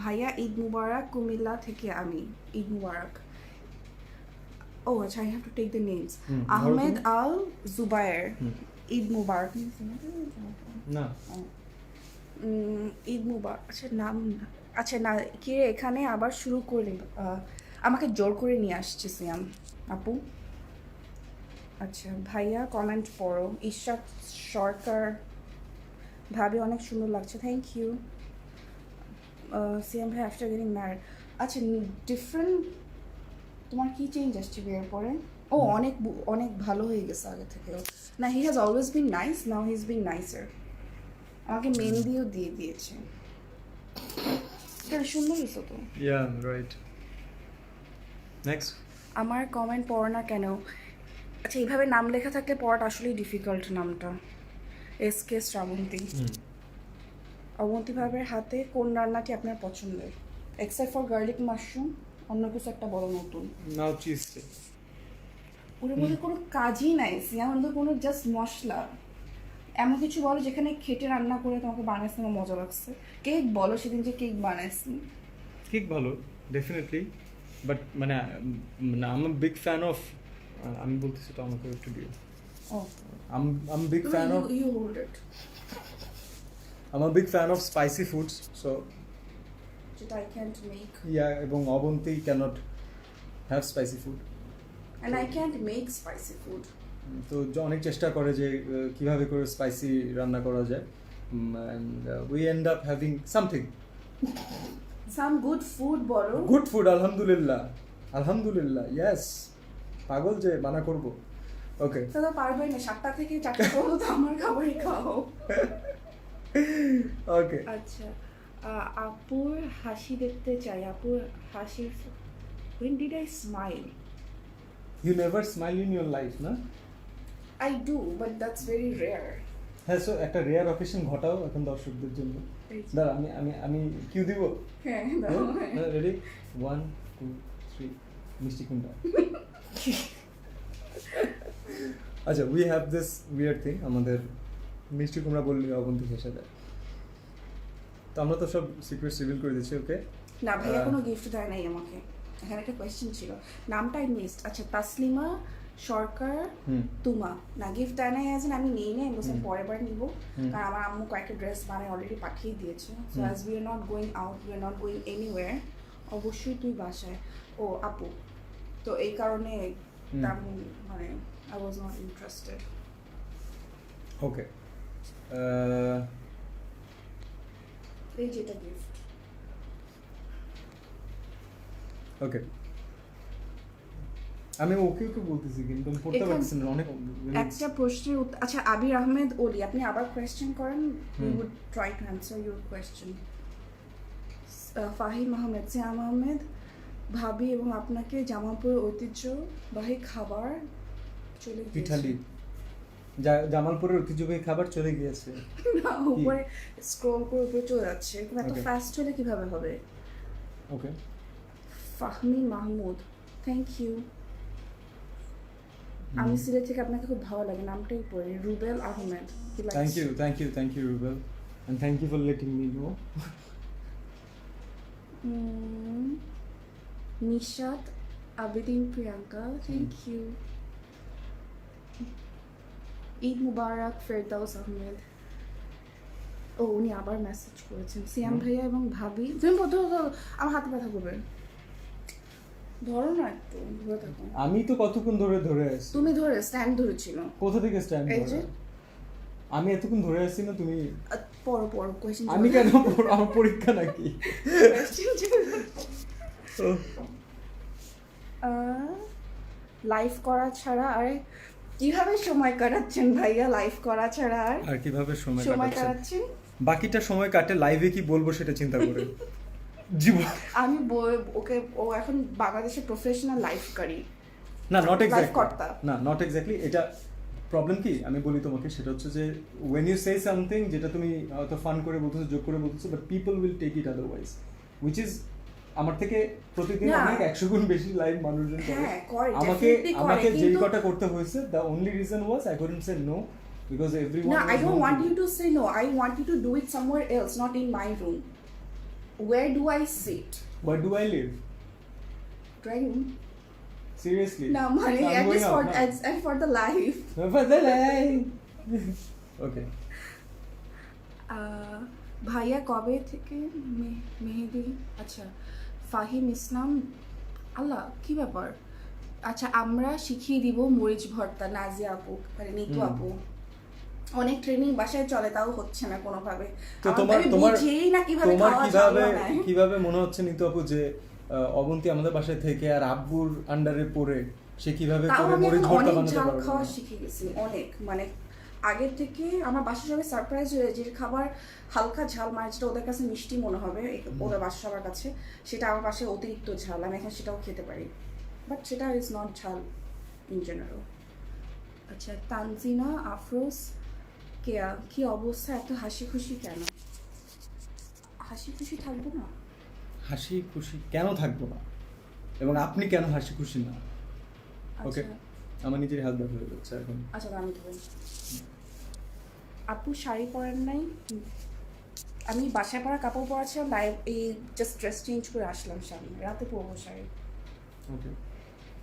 ভাইয়া ঈদ মুবারক, কুমিল্লা থেকে আমি। ঈদ মুবারক। Oh, আচ্ছা, I have to take the names. Ahmed আল জুবায়ের। ঈদ মুবারক।
না,
ঈদ মুবারক। আচ্ছা, নাম আচ্ছা না, কি রে, এখানে আবার শুরু করলি? আমাকে জোর করে নিয়ে আসছে সিয়াম আপু। আচ্ছা, ভাইয়া কমেন্ট পড়ো। ইশাক সরকার, ভাবি অনেক সুন্দর লাগছে, থ্যাংক ইউ। সিয়াম ভাই আফটার গেটিং ম্যারিড। আচ্ছা, ডিফারেন্ট, তোমার কি চেঞ্জ আসছে বিয়ের পরে? ও অনেক অনেক ভালো হয়ে গেছে আগে থেকেও। না, he has always been nice, now he is been nicer. আমাকে মেহেন্দিও দিয়ে দিয়েছে। এটা সুন্দর হয়েছে তো।
Yeah right. নেক্সট,
আমার কমেন্ট পড়ো না কেন? আচ্ছা, এইভাবে নাম লেখা থাকলে পড়াটা আসলেই ডিফিকাল্ট। নামটা SK শ্রাবন্তী। অবন্তী ভাবের হাতে কোন রান্নাটি আপনার পছন্দের? এক্সেপ্ট ফর গার্লিক মাশরুম, অন্য কিছু একটা বড় নতুন।
নাও চিজ।
ওর মধ্যে কোনো কাজই নাই, সিয়ামের মধ্যে কোনো জাস্ট মশলা। এমন কিছু বলো যেখানে খেটে রান্না করে তোমাকে বানাইছে, আমার মজা লাগছে। কেক বলো, সেদিন যে কেক বানাইছি।
কেক ভালো, ডেফিনেটলি, বাট মানে I am big fan of, আমি বলতেছি তো আমাকে একটু দিও।
ও,
I'm big fan of
you hold it.
I'm a big fan of spicy foods, so
যেটা I can't make.
yeah, এবং Avanti cannot have spicy food.
And I can't make spicy food.
তো অনেক চেষ্টা করে যে কিভাবে করে স্পাইসি রান্না করা যায়, and we end up having something
Some good food বলো।
good food, আলহামদুলিল্লাহ, yes, পাগল যে মানা করব। ওকে,
তা তো পারবে না, 7টা থেকে 4টা পর্যন্ত তো আমার খাবারই খাও।
ওকে,
আচ্ছা, আপুর হাসি দেখতে চাই। আপুর হাসির when did I smile?
you never smile in your life, না?
I do, but that's very rare.
হ্যাঁ, সো একটা রেয়ার অকেশন ঘটাও এখন দর্শকদের জন্য। দাঁড়া, আমি কিউ দিব।
হ্যাঁ,
রেডি, 1 2 3, মিষ্টি কুন্ডা।
কি?
আচ্ছা, we have this weird thing, আমাদের মিষ্টি কুমড়া বললে অবন্তী হেসে দেয়। তো আমরা তো সব সিক্রেট রিভিল করে দিচ্ছি, ওকে?
না ভাইয়া কোনো গিফট দেয় নাই আমাকে। এখানে একটা কোয়েশ্চেন ছিল, নামটা আই মিসড। আচ্ছা, তাসলিমা সরকার তুমা, না গিফট দেয় নাই, অ্যাজ আমি নেই নাই, আমি বলছি পরের বার নিবো, কারণ আমার আম্মু কয়েকটা ড্রেস বানায় অলরেডি পাঠিয়ে দিয়েছে। So as we are not going out, we are not going anywhere, অবশ্যই তুই বাসায়। ও আপু, তো এই কারণে তেমন মানে আই ওয়াজ নট ইন্টারেস্টেড।
ওকে,
এই যেটা গিফট।
ওকে, আমি ওকে ওকে বলতেছি কিন্তু আমি পড়তে
এখান-
পারতেছি না, অনেক
একটা প্রশ্নের আচ্ছা, আবির আহমেদ ওলি, আপনি আবার কোয়েশ্চেন করেন, we would try to answer your question. Fahim Ahmed, Siyam Ahmed, ভাবি এবং আপনাকে জামালপুরের ঐতিহ্যবাহী খাবার চলে গিয়েছে।
পিঠালি, জামালপুরের ঐতিহ্যবাহী খাবার চলে গিয়েছে।
না, উপরে স্ক্রল করে উপরে চলে যাচ্ছে, কিন্তু এত
Okay.
ফাস্ট হলে কিভাবে হবে?
Okay,
Fahmi Mahmud, thank you. আমি সিলেট থেকে, আপনাকে খুব ভালো লাগে, নামটাই পড়ি। Rubel Ahmed,
thank you Rubel, and thank you for letting me know.
Nishat Abedin Priyanka, thank you. Eid মুবারক ফেরদাউস আহমেদ। ও, উনি আবার মেসেজ করেছেন। সিয়াম ভাইয়া এবং ভাবি, তুমি আমার হাতে ব্যথা করবে, ধরো না একটু, ধরে থাকো।
আমি তো কতক্ষণ ধরে আছি।
তুমি ধরে স্ট্যান্ড ধরেছিল।
কোথা থেকে স্ট্যান্ড?
এই যে।
আমি এতক্ষণ ধরে আছি না, তুমি
পড়ো কোয়েশ্চেন।
আমি কেন পড়বো? আমার পরীক্ষা নাকি?
লাইভ করা ছাড়া আর কিভাবে সময় কাটাচ্ছেন ভাইয়া? লাইভ করা ছাড়া
আর কিভাবে সময়
কাটাচ্ছেন?
বাকিটা সময় কাটে লাইভে কি বলবো সেটা চিন্তা করে। জীবন
আমি ওকে, ও এখন বাংলাদেশে প্রফেশনাল লাইফকারী।
না, নট
Live
এক্স্যাক্টলি,
কর্তা।
না নট এক্স্যাক্টলি। এটা প্রবলেম কি আমি বলি তোমাকে, সেটা হচ্ছে যে ওয়েন ইউ সে সামথিং যেটা তুমি হয়তো ফান করে বলতেছো, যোগ করে বলতেছো, but people will take it otherwise, which is আমার থেকে প্রতিদিন
না।
অনেক 100 গুণ বেশি লাইভ মানুষজন করে।
হ্যাঁ, করে,
আমাকে
definitely করে,
আমাকে যেই
কিন্তু-
কটা করতে হয়েছে, the only reason was I couldn't say no, because everyone
No, I don't want you to say no. I want you to do it somewhere else, not in my room. Where do I sit?
Where do I live?
Drawing room?
Seriously?
No, money.
So I'm
At
going
least
out now.
and for the life.
For the life. Okay.
ভাইয়া কবে থেকে মেহেদি? আচ্ছা, ফাহিম ইসলাম, আল্লাহ কি ব্যাপার? আচ্ছা, আমরা শিখিয়ে দিব মরিচ ভর্তা, নাজিয়া আপু মানে নিতু আপু। অনেক ট্রেনিং বাসায় চলে, তাও হচ্ছে না কোনোভাবে।
তো তোমার
বুঝেই না কিভাবে
তোমার
খাওয়া
কিভাবে
যায়।
কিভাবে মনে হচ্ছে নিতু আপু যে অবন্তী আমাদের বাসায় থেকে আর আব্বুর আন্ডারে পড়ে সে কিভাবে
তাও
করে
আমি
মরিচ
এখন
ভর্তা
অনেক
বানাতে
ঝাল
পারবে?
খাওয়া শিখে গেছি, অনেক, মানে আগের থেকে আমার বাসার সবাই সারপ্রাইজ হয়ে, যে খাবার হালকা ঝাল, মানে যেটা ওদের কাছে মিষ্টি মনে হবে ওদের বাসার সবার কাছে, সেটা আমার বাসায় অতিরিক্ত ঝাল, আমি এখন সেটাও খেতে পারি, বাট সেটা ইজ নট ঝাল ইন জেনারেল। আচ্ছা, তানজিনা আফরোজ কেয়া, কি অবস্থা? এত হাসি খুশি কেন? হাসি খুশি থাকবো না?
হাসি খুশি কেন থাকবো না, এবং আপনি কেন হাসি খুশি না? ওকে,
আচ্ছা
আমার নিজের হাত ব্যথা হয়ে যাচ্ছে এখন।
আচ্ছা, আমি ধরি। আপু শাড়ি পরেন নাই? আমি বাসায় পরা কাপড় পরাছিলাম, লাইভ এই জাস্ট ড্রেস চেঞ্জ করে আসলাম, সামনে রাতে পরবো শাড়ি।
ওকে,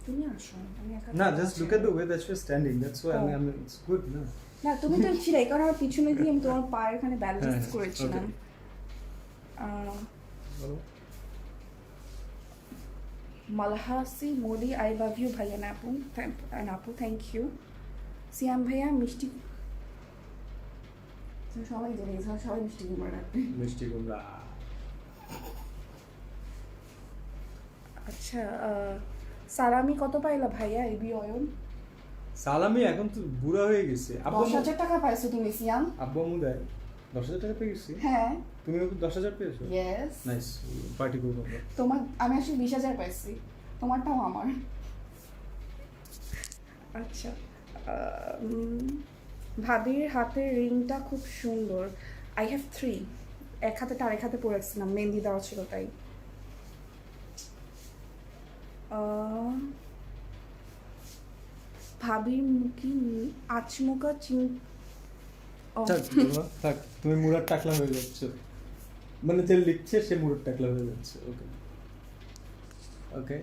তুমি আসো, আমি একা
না just look at the way that you are standing, that's why আমি ইটস গুড না।
না, তুমি তো ছিলে, কারণ আমার পিছনে দিয়ে আমি তোমার পায়ের এখানে ব্যালেন্স
হ্যাঁ,
করেছিলাম।
বলো।
মালহাসি মোদি, আই লাভ ইউ ভাইয়া আপু, থ্যাংক ইউ। সিয়াম ভাইয়া মিষ্টি, সবাই জানে সবাই মিষ্টি কুমড়া রাখবে।
মিষ্টি কুমড়া।
আচ্ছা, সালামি কত পাইলা ভাইয়া? এবি অয়ন
সালামি এখন তো বুড়া হয়ে গেছে।
10,000 টাকা পাইছো তুমি সিয়াম?
আব্বু আম্মু দেয় 10,000 টাকা পেয়ে গেছি।
হ্যাঁ,
তুমি 10,000 পেয়েছো?
ইয়েস।
নাইস, পার্টি করবো আমরা।
আমি আসলে 20,000 পাইছি, তোমারটাও আমার। আচ্ছা, ভাবির হাতের রিংটা খুব সুন্দর। আই হ্যাভ 3, এক হাতে আরেক হাতে পরেছিলাম, মেহেন্দি দেওয়া ছিল তাই। ভাবির মুখী আচমকা ও
থাক বাবা, থাক, তুমি মুরাদ টাকলা হয়ে যাচ্ছ, মানে যে লিখছে সে মুরাদ টাকলা হয়ে যাচ্ছে। ওকে ওকে,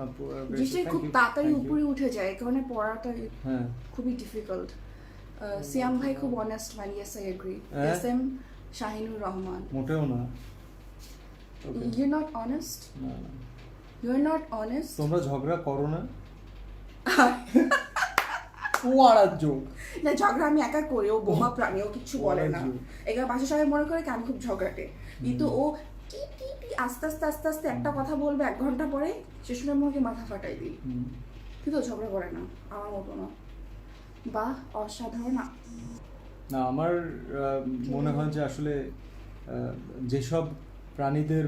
আপু
জিনিসটা খুব তাড়াতাড়ি উপরে উঠে যায়, এই কারণে পড়াটা
হ্যাঁ
খুবই ডিফিকাল্ট। সিয়াম ভাই খুব honest man, yes I agree.
হ্যাঁ?
এস এম শাহিনুর রহমান,
মোটেও না। ওকে,
ইউ নট অনেস্ট,
না না,
ইউ আর নট অনেস্ট।
তোমরা ঝগড়া করো না। War joke.
না, ঝগড়া আমি একা করি, ও বোমা প্রাণী, ও কিচ্ছু বলে না।
ও,
এগুলো বাসার সবাই মনে করে কি আমি খুব ঝগড়াটে, কিন্তু ও টি টি টি আস্তে আস্তে আস্তে আস্তে একটা কথা বলবে 1 ঘন্টা পরে, সে সময় আমাকে মাথা ফাটাই দিই, কিন্তু ও ঝগড়া করে না আমার মতো না। বাহ, অসাধারণ।
না, আমার মনে হয় যে আসলে যেসব প্রাণীদের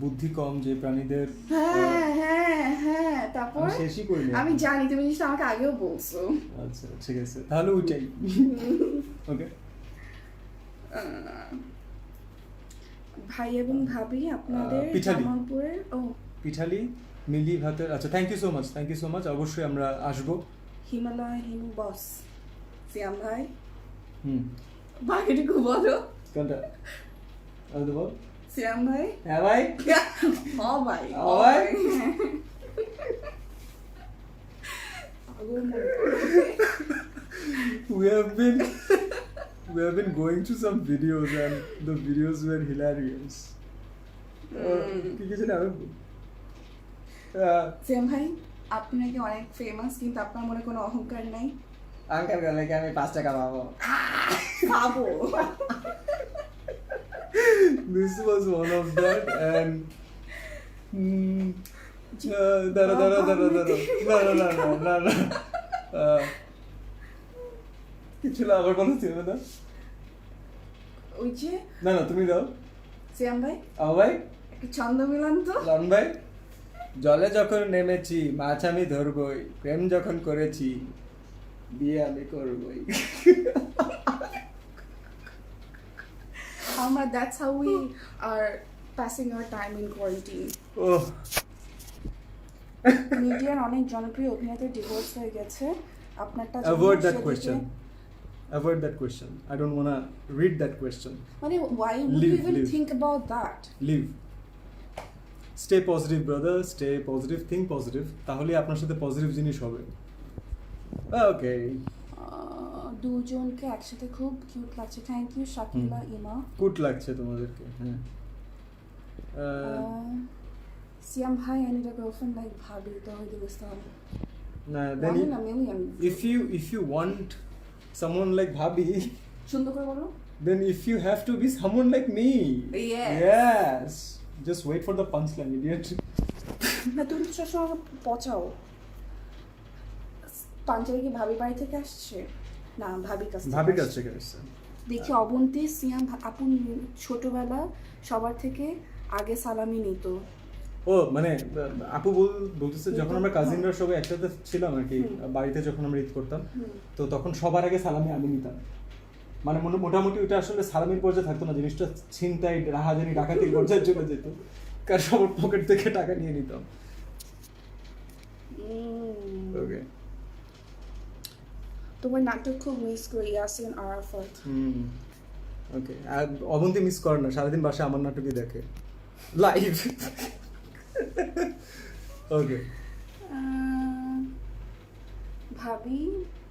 বুদ্ধি কম, যে প্রাণীদের
হ্যাঁ হ্যাঁ হ্যাঁ, তারপর
আমি শেষই করি না।
আমি জানি তুমি জিনিসটা আমাকে আগেও বলছো।
আচ্ছা ঠিক আছে, তাহলে ওইটাই। ওকে,
ভাই এবং ভাবি আপনাদের
পিঠালি।
জামালপুরের
পিঠালি মিলি ভাতের, আচ্ছা thank you so much, thank you so much, অবশ্যই আমরা আসবো।
হিমালয় হিমু বস, সিয়াম ভাই
হুম,
বাকিটুকু বলো।
কোনটা বল?
সিয়াম ভাই,
হ্যাঁ ভাই,
হ্যাঁ ভাই,
হ্যাঁ ভাই।
পাগল মনে করে।
we have been going through some videos and the videos were hilarious. কি কিছু না,
সিয়াম ভাই, আপনি নাকি অনেক ফেমাস, কিন্তু আপনার মনে কোনো অহংকার নাই।
আঙ্কার গেলে কি আমি 5 টাকা পাবো?
খাবো।
This was one of that and দাঁড়া না কিছু না, আবার বলো ছিল না।
ওই যে
না তুমি দাও।
সিয়াম ভাই,
ভাই
একটু ছন্দ মিলান তো।
লন ভাই, জলে যখন নেমেছি মাছ আমি ধরবই, প্রেম যখন করেছি বিয়ে আমি করবই।
আমরা that's how we are passing our time in quarantine.
ওহ,
মিডিয়ার অনেক জনপ্রিয় অভিনেতার ডিভোর্স হয়ে গেছে, আপনারটা
avoid that question. Avoid that question. I don't wanna read that question.
মানে why would
Live,
you even
live.
think about that?
Live. Stay positive, brother. Stay positive. Think positive. তাহলে আপনার সাথে পজিটিভ জিনিস হবে। ওকে,
দুজনকে একসাথে খুব কিউট লাগছে, থ্যাংক ইউ শাকিলা ইমা।
গুড লাগছে তোমাদেরকে, হ্যাঁ।
সিয়াম ভাই, I need a girlfriend like ভাবি, তহিদুল ইসলাম।
না,
One
then
in a million.
if you want someone like Bhabhi,
সুন্দর করে বলো।
then if you have to be someone like me.
Yes.
Yes. Just wait for the punchline, idiot.
না, তুমি তো সবসময় আমাকে পচাও। পাঞ্জাবি কি ভাবি বাড়ি থেকে আসছে? না, ভাবির কাছ থেকে
ভাবির কাছ
আসছে।
থেকে আসছে।
দেখি অবন্তী সিয়াম আপু ছোটবেলা সবার থেকে আগে সালামি নিত।
ও মানে আপু বলতেছে যখন আমরা কাজিনরা সবাই একসাথে ছিলাম আর কি, বাড়িতে যখন আমরা ঈদ করতাম, তো তখন সবার আগে সালামি আমি নিতাম। মানে মোটামুটি ওটা আসলে সালামির পর্যায়ে থাকতো না, জিনিসটা ছিনতাই, রাহাজানি, ডাকাতির পর্যায়ে চলে যেত, কারণ সবার পকেট থেকে টাকা নিয়ে নিতাম। ওকে,
তোমার নাটক খুব মিস করি, ইয়াসিন আরাফাত।
ওকে, আর অবন্তি মিস করে না, সারাদিন বাসায় আমার নাটকই দেখে লাইভ। ওকে,
ভাবি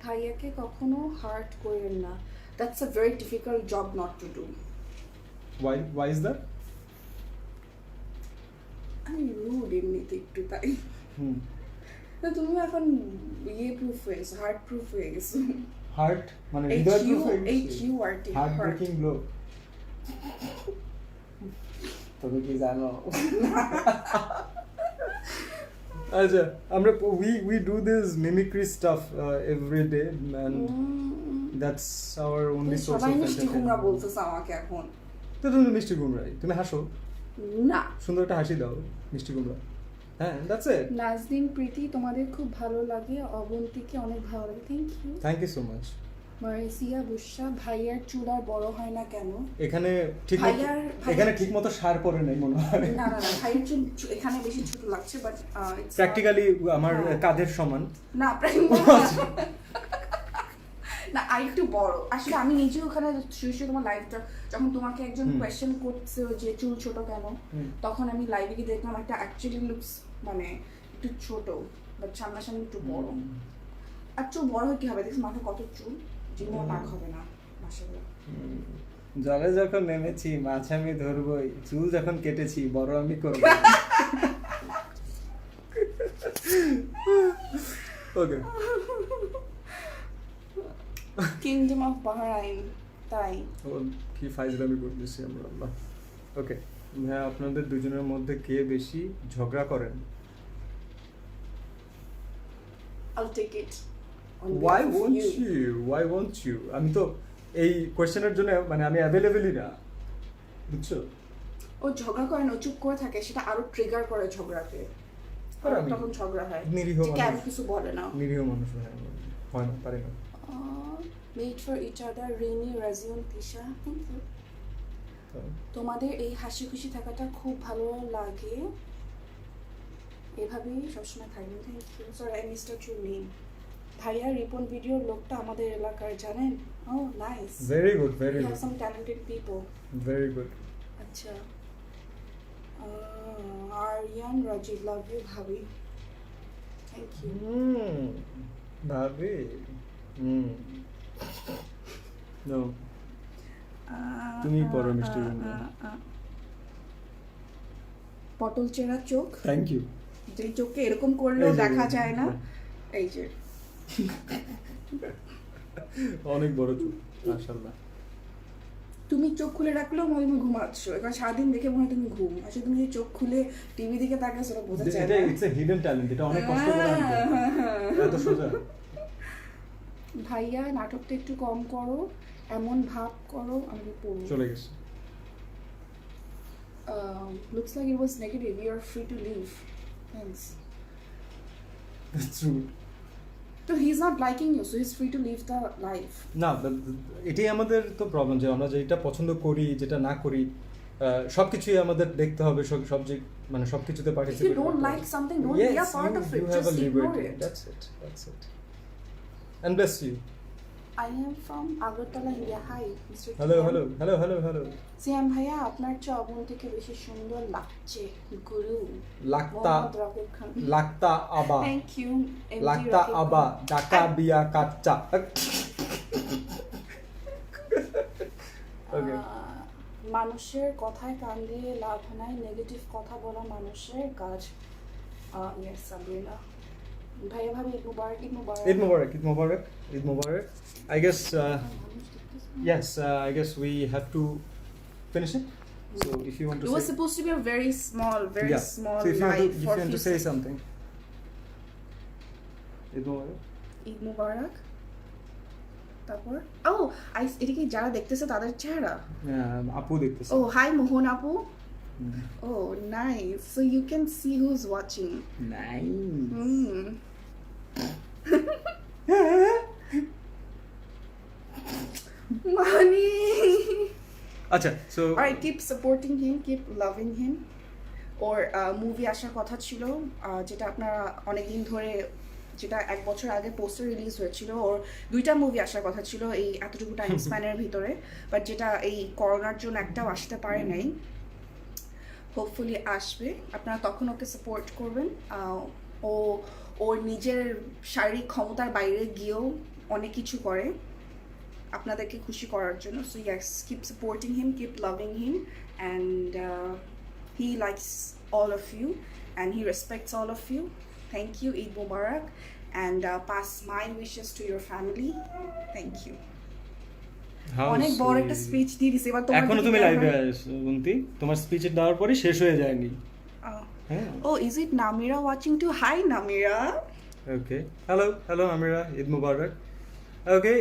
ভাইয়াকে কখনো হার্ট করেন না, that's a very difficult job not to do.
why is that?
আমি রুড এমনিতে একটু, তাই।
হুম,
না, তুমি এখন প্রুফ হয়ে গেছো, হার্ট প্রুফ হয়ে গেছো।
হার্ট মানে হৃদয় proof হয়ে গেছে?
HURT,
heart
heart.
Breaking blow. তুমি কি জানো? আচ্ছা, আমরা we do this mimicry stuff every day and that's our only source of
সবাই মিষ্টি কুমড়া
entertainment.
বলতেছে আমাকে এখন।
তো তুমি মিষ্টি কুমড়াই, তুমি হাসো,
না,
সুন্দর একটা হাসি দাও, মিষ্টি কুমড়া। হ্যাঁ, that's it.
নাজদিন প্রীতি, তোমাদের খুব ভালো লাগে, অবন্তীকে অনেক ভালো লাগে, thank you.
Thank you so much.
Marisia Bushra, ভাইয়ার চুল আর বড় হয় না কেন?
এখানে ঠিক
ভাইয়ার-
এখানে ঠিক মতো সার পরে নাই মনে হয়।
না না না, ভাইয়ের চুল এখানে বেশি ছোট লাগছে, বাট
প্র্যাকটিক্যালি আমার
হ্যাঁ।
কাঁধের সমান।
না প্রায় না, আর একটু বড়। আসলে আমি নিজেও ওখানে শুয়ে শুয়ে তোমার লাইভটা, যখন তোমাকে একজন কোয়েশ্চেন করছে যে চুল ছোট কেন, তখন আমি লাইভে গিয়ে দেখলাম একটা অ্যাকচুয়ালি লুকস মানে একটু ছোট, বাট সামনাসামনি একটু বড়। আর চুল বড় হয় কি হবে, দেখিস মাথায় কত চুল, জীবন নাক হবে না মাশাআল্লাহ।
জলে যখন নেমেছি মাছ আমি ধরবই, চুল যখন কেটেছি বড় আমি করব। ওকে,
কিংডম অফ বাহরাইন, তাই
ও কি ফাইজলামি করতেছি আমরা আল্লাহ। ওকে ভাইয়া, আপনাদের দুজনের মধ্যে কে বেশি ঝগড়া করেন?
I'll take it.
Why won't you? আমি তো এই কোয়েশ্চেনের জন্য মানে আমি অ্যাভেলেবলই না, বুঝছো?
ও ঝগড়া করে না, ও চুপ করে থাকে, সেটা আরো ট্রিগার করে ঝগড়াকে,
আর
আর
আমি
তখন ঝগড়া হয়,
নিরীহ
যে কেন
মানুষ।
কিছু বলে না।
নিরীহ মানুষ হয় না, পারি না।
Made for each other, Rini, Rajiun, Tisha, thank you.
তো
তোমাদের এই হাসি খুশি থাকাটা খুব ভালো লাগে, এভাবেই সবসময় থাকবেন, thank you. Sorry I missed out your name. ভাইয়া রিপন ভিডিওর লোকটা আমাদের এলাকার, জানেন? ও nice,
very good,
we have some talented people.
Very good.
আচ্ছা, আরিয়ান রাজীব, লাভ ইউ ভাবি, থ্যাংক ইউ।
ভাবি নো, তুমি পড়ো মিষ্টি গুলো।
পটল চেরা চোখ,
থ্যাংক ইউ।
যে চোখকে এরকম করলেও
এই যে,
দেখা যায় না, এই যে
অনেক বড় চুল মাশাআল্লাহ।
তুমি চোখ খুলে রাখলেও মনে হয় তুমি ঘুমাচ্ছ, এবার সারাদিন দেখে মনে হয় তুমি ঘুম, আসলে তুমি যে চোখ খুলে টিভি দিকে তাকাচ্ছ সেটা বোঝা যায়
এটা
না।
ইটস এ হিডেন ট্যালেন্ট, এটা অনেক কষ্ট করে আনতে হয়। এত সোজা।
ভাইয়া নাটকটা একটু কম করো, এমন ভাব করো, আমি পড়ব।
চলে গেছে।
Looks like it was negative, you are free to leave, thanks.
That's rude.
So he's not liking you, so he's free to leave the live.
না, এটাই আমাদের তো প্রবলেম, যে আমরা যেটা পছন্দ করি যেটা না করি সবকিছুই আমাদের দেখতে হবে, মানে সবকিছুতে
If you
participate
don't like something, don't be a part of it, just ignore it.
That's it. And bless you.
I am from Agartala, India. Hi, Mr.
Hello.
সিয়াম ভাইয়া, আপনার চেয়ে অবন্তীকে বেশি সুন্দর লাগছে, গুরু। মোহাম্মদ রকিব খান।
লাগতা আবা,
Thank you, MG
লাগতা
রকিব
আবা,
খান।
ডাকা বিয়া কাচ্চা। Okay.
মানুষের কথায় কান দিয়ে লাভ নাই, নেগেটিভ কথা বলা মানুষের কাজ। ইয়েস সাবরিনা। ভাইয়া ভাবি ঈদ মুবারক, ঈদ মুবারক।
Eid Mubarak. I guess yes, I guess we have to finish it. So if you want to
It was
say,
supposed to be a very small
so if you
live for
want to
few
say
seconds.
something. Eid Mubarak.
Eid মুবারক। তারপর এটা কি যারা দেখতেছে তাদের চেহারা?
আপু দেখতেছে।
Hi Mohan আপু। Nice, so you can see who is watching.
Nice.
Mani.
আচ্ছা, so
Alright, keep supporting him, keep loving him. ওর মুভি আসার কথা ছিল, যেটা আপনারা অনেকদিন ধরে, যেটা 1 বছর আগে পোস্টার রিলিজ হয়েছিল, ওর 2টা মুভি আসার কথা ছিল এই এতটুকু টাইম স্প্যানের ভিতরে, বাট যেটা এই করোনার জন্য একটাও আসতে পারে নাই। হোপফুলি আসবে, আপনারা তখন ওকে সাপোর্ট করবেন। ওর নিজের শারীরিক ক্ষমতার বাইরে গিয়েও অনেক কিছু করে আপনাদেরকে খুশি করার জন্য। So yes, keep supporting him, keep loving him, and he likes all of you and he respects all of you. Thank you, Eid Mubarak, and pass my wishes to your family. Thank you. অনেক বড় একটা speech দিয়ে দিছি, এবার তোমার
এখনো তুমি লাইভে আসো বন্তি, তোমার স্পিচ দেওয়ার পরে শেষ হয়ে যায়নি।
is it Namira watching too? Hi Namira.
Okay, hello Amira, Eid Mubarak. Okay,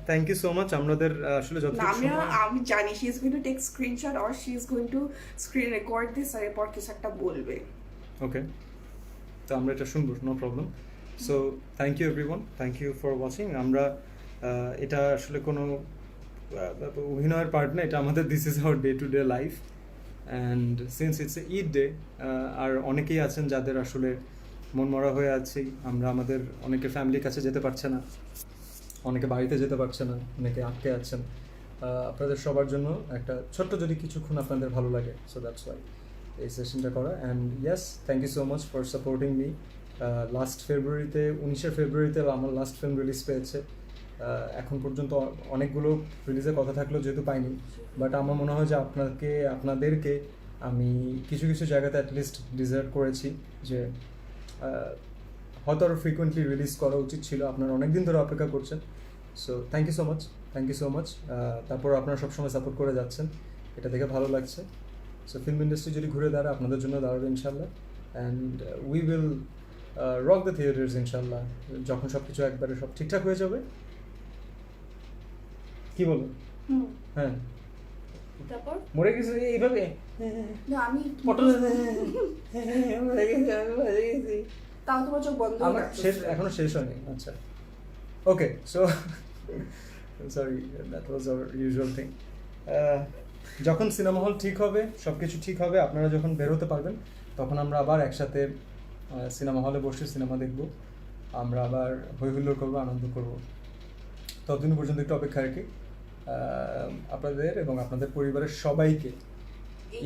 thank you so much. আমাদের আসলে যতটুকু
Namira,
সময়,
আমি জানি she is going to take screenshot or she is going to screen record this আর এরপর কিছু একটা বলবে।
ওকে, তো আমরা এটা শুনবো, no problem. So thank you everyone, thank you for watching. আমরা এটা আসলে কোনো অভিনয়ের পার্ট না, এটা আমাদের this is our day to day life. And since it's a Eid day, আর অনেকেই আছেন যাদের আসলে মন মরা হয়ে আছি আমরা, আমাদের অনেকে ফ্যামিলির কাছে যেতে পারছে না, অনেকে বাড়িতে যেতে পারছে না, অনেকে আটকে আছেন। আপনাদের সবার জন্য একটা ছোট্ট যদি কিছুক্ষণ আপনাদের ভালো লাগে, সো দ্যাটস ওয়াই এই সেশনটা করা। And yes, thank you so much for supporting me. Last ফেব্রুয়ারিতে 19শে ফেব্রুয়ারিতে আমার লাস্ট ফিল্ম রিলিজ পেয়েছে। এখন পর্যন্ত অনেকগুলো রিলিজের কথা থাকলেও যেহেতু পাইনি, বাট আমার মনে হয় যে আপনাদেরকে আমি কিছু কিছু জায়গাতে অ্যাটলিস্ট ডিজার্ভ করেছি, যে হয়তো আরও ফ্রিকোয়েন্টলি রিলিজ করা উচিত ছিল। আপনারা অনেক দিন ধরে অপেক্ষা করছেন, so thank you so much, thank you so much. তারপর আপনারা সবসময় সাপোর্ট করে যাচ্ছেন, এটা দেখে ভালো লাগছে। সো ফিল্ম ইন্ডাস্ট্রি যদি ঘুরে দাঁড়ায় আপনাদের জন্য দাঁড়াবে ইনশাল্লাহ। And we will rock the theatres ইনশাল্লাহ, যখন সব কিছু একবারে সব ঠিকঠাক হয়ে যাবে। কি বলো? হ্যাঁ,
তারপর
মরে গেছে এইভাবে
না আমি
পটল মরে গেছে, আমি মরে গেছি।
তাও তোমার চোখ বন্ধ
আমার শেষ এখনো শেষ হয়নি। আচ্ছা, okay, so sorry, that was our usual thing. যখন সিনেমা হল ঠিক হবে, সব কিছু ঠিক হবে, আপনারা যখন বেরোতে পারবেন, তখন আমরা আবার একসাথে সিনেমা হলে বসে সিনেমা দেখব, আমরা আবার হই হুল্লোড় করবো, আনন্দ করবো। ততদিন পর্যন্ত একটু অপেক্ষা রাখি। আপনাদের এবং আপনাদের পরিবারের সবাইকে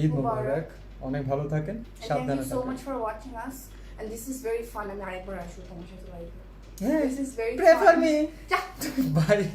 ঈদ মুবারক, অনেক ভালো থাকেন, সাবধানে
Thank you so
থাকেন।
much for watching us, and this is very fun. আমি আরেকবার আসবো তোমার সাথে লাইভে।
হ্যাঁ,
This is very
pray for
fun.
me.
যা।
Bye.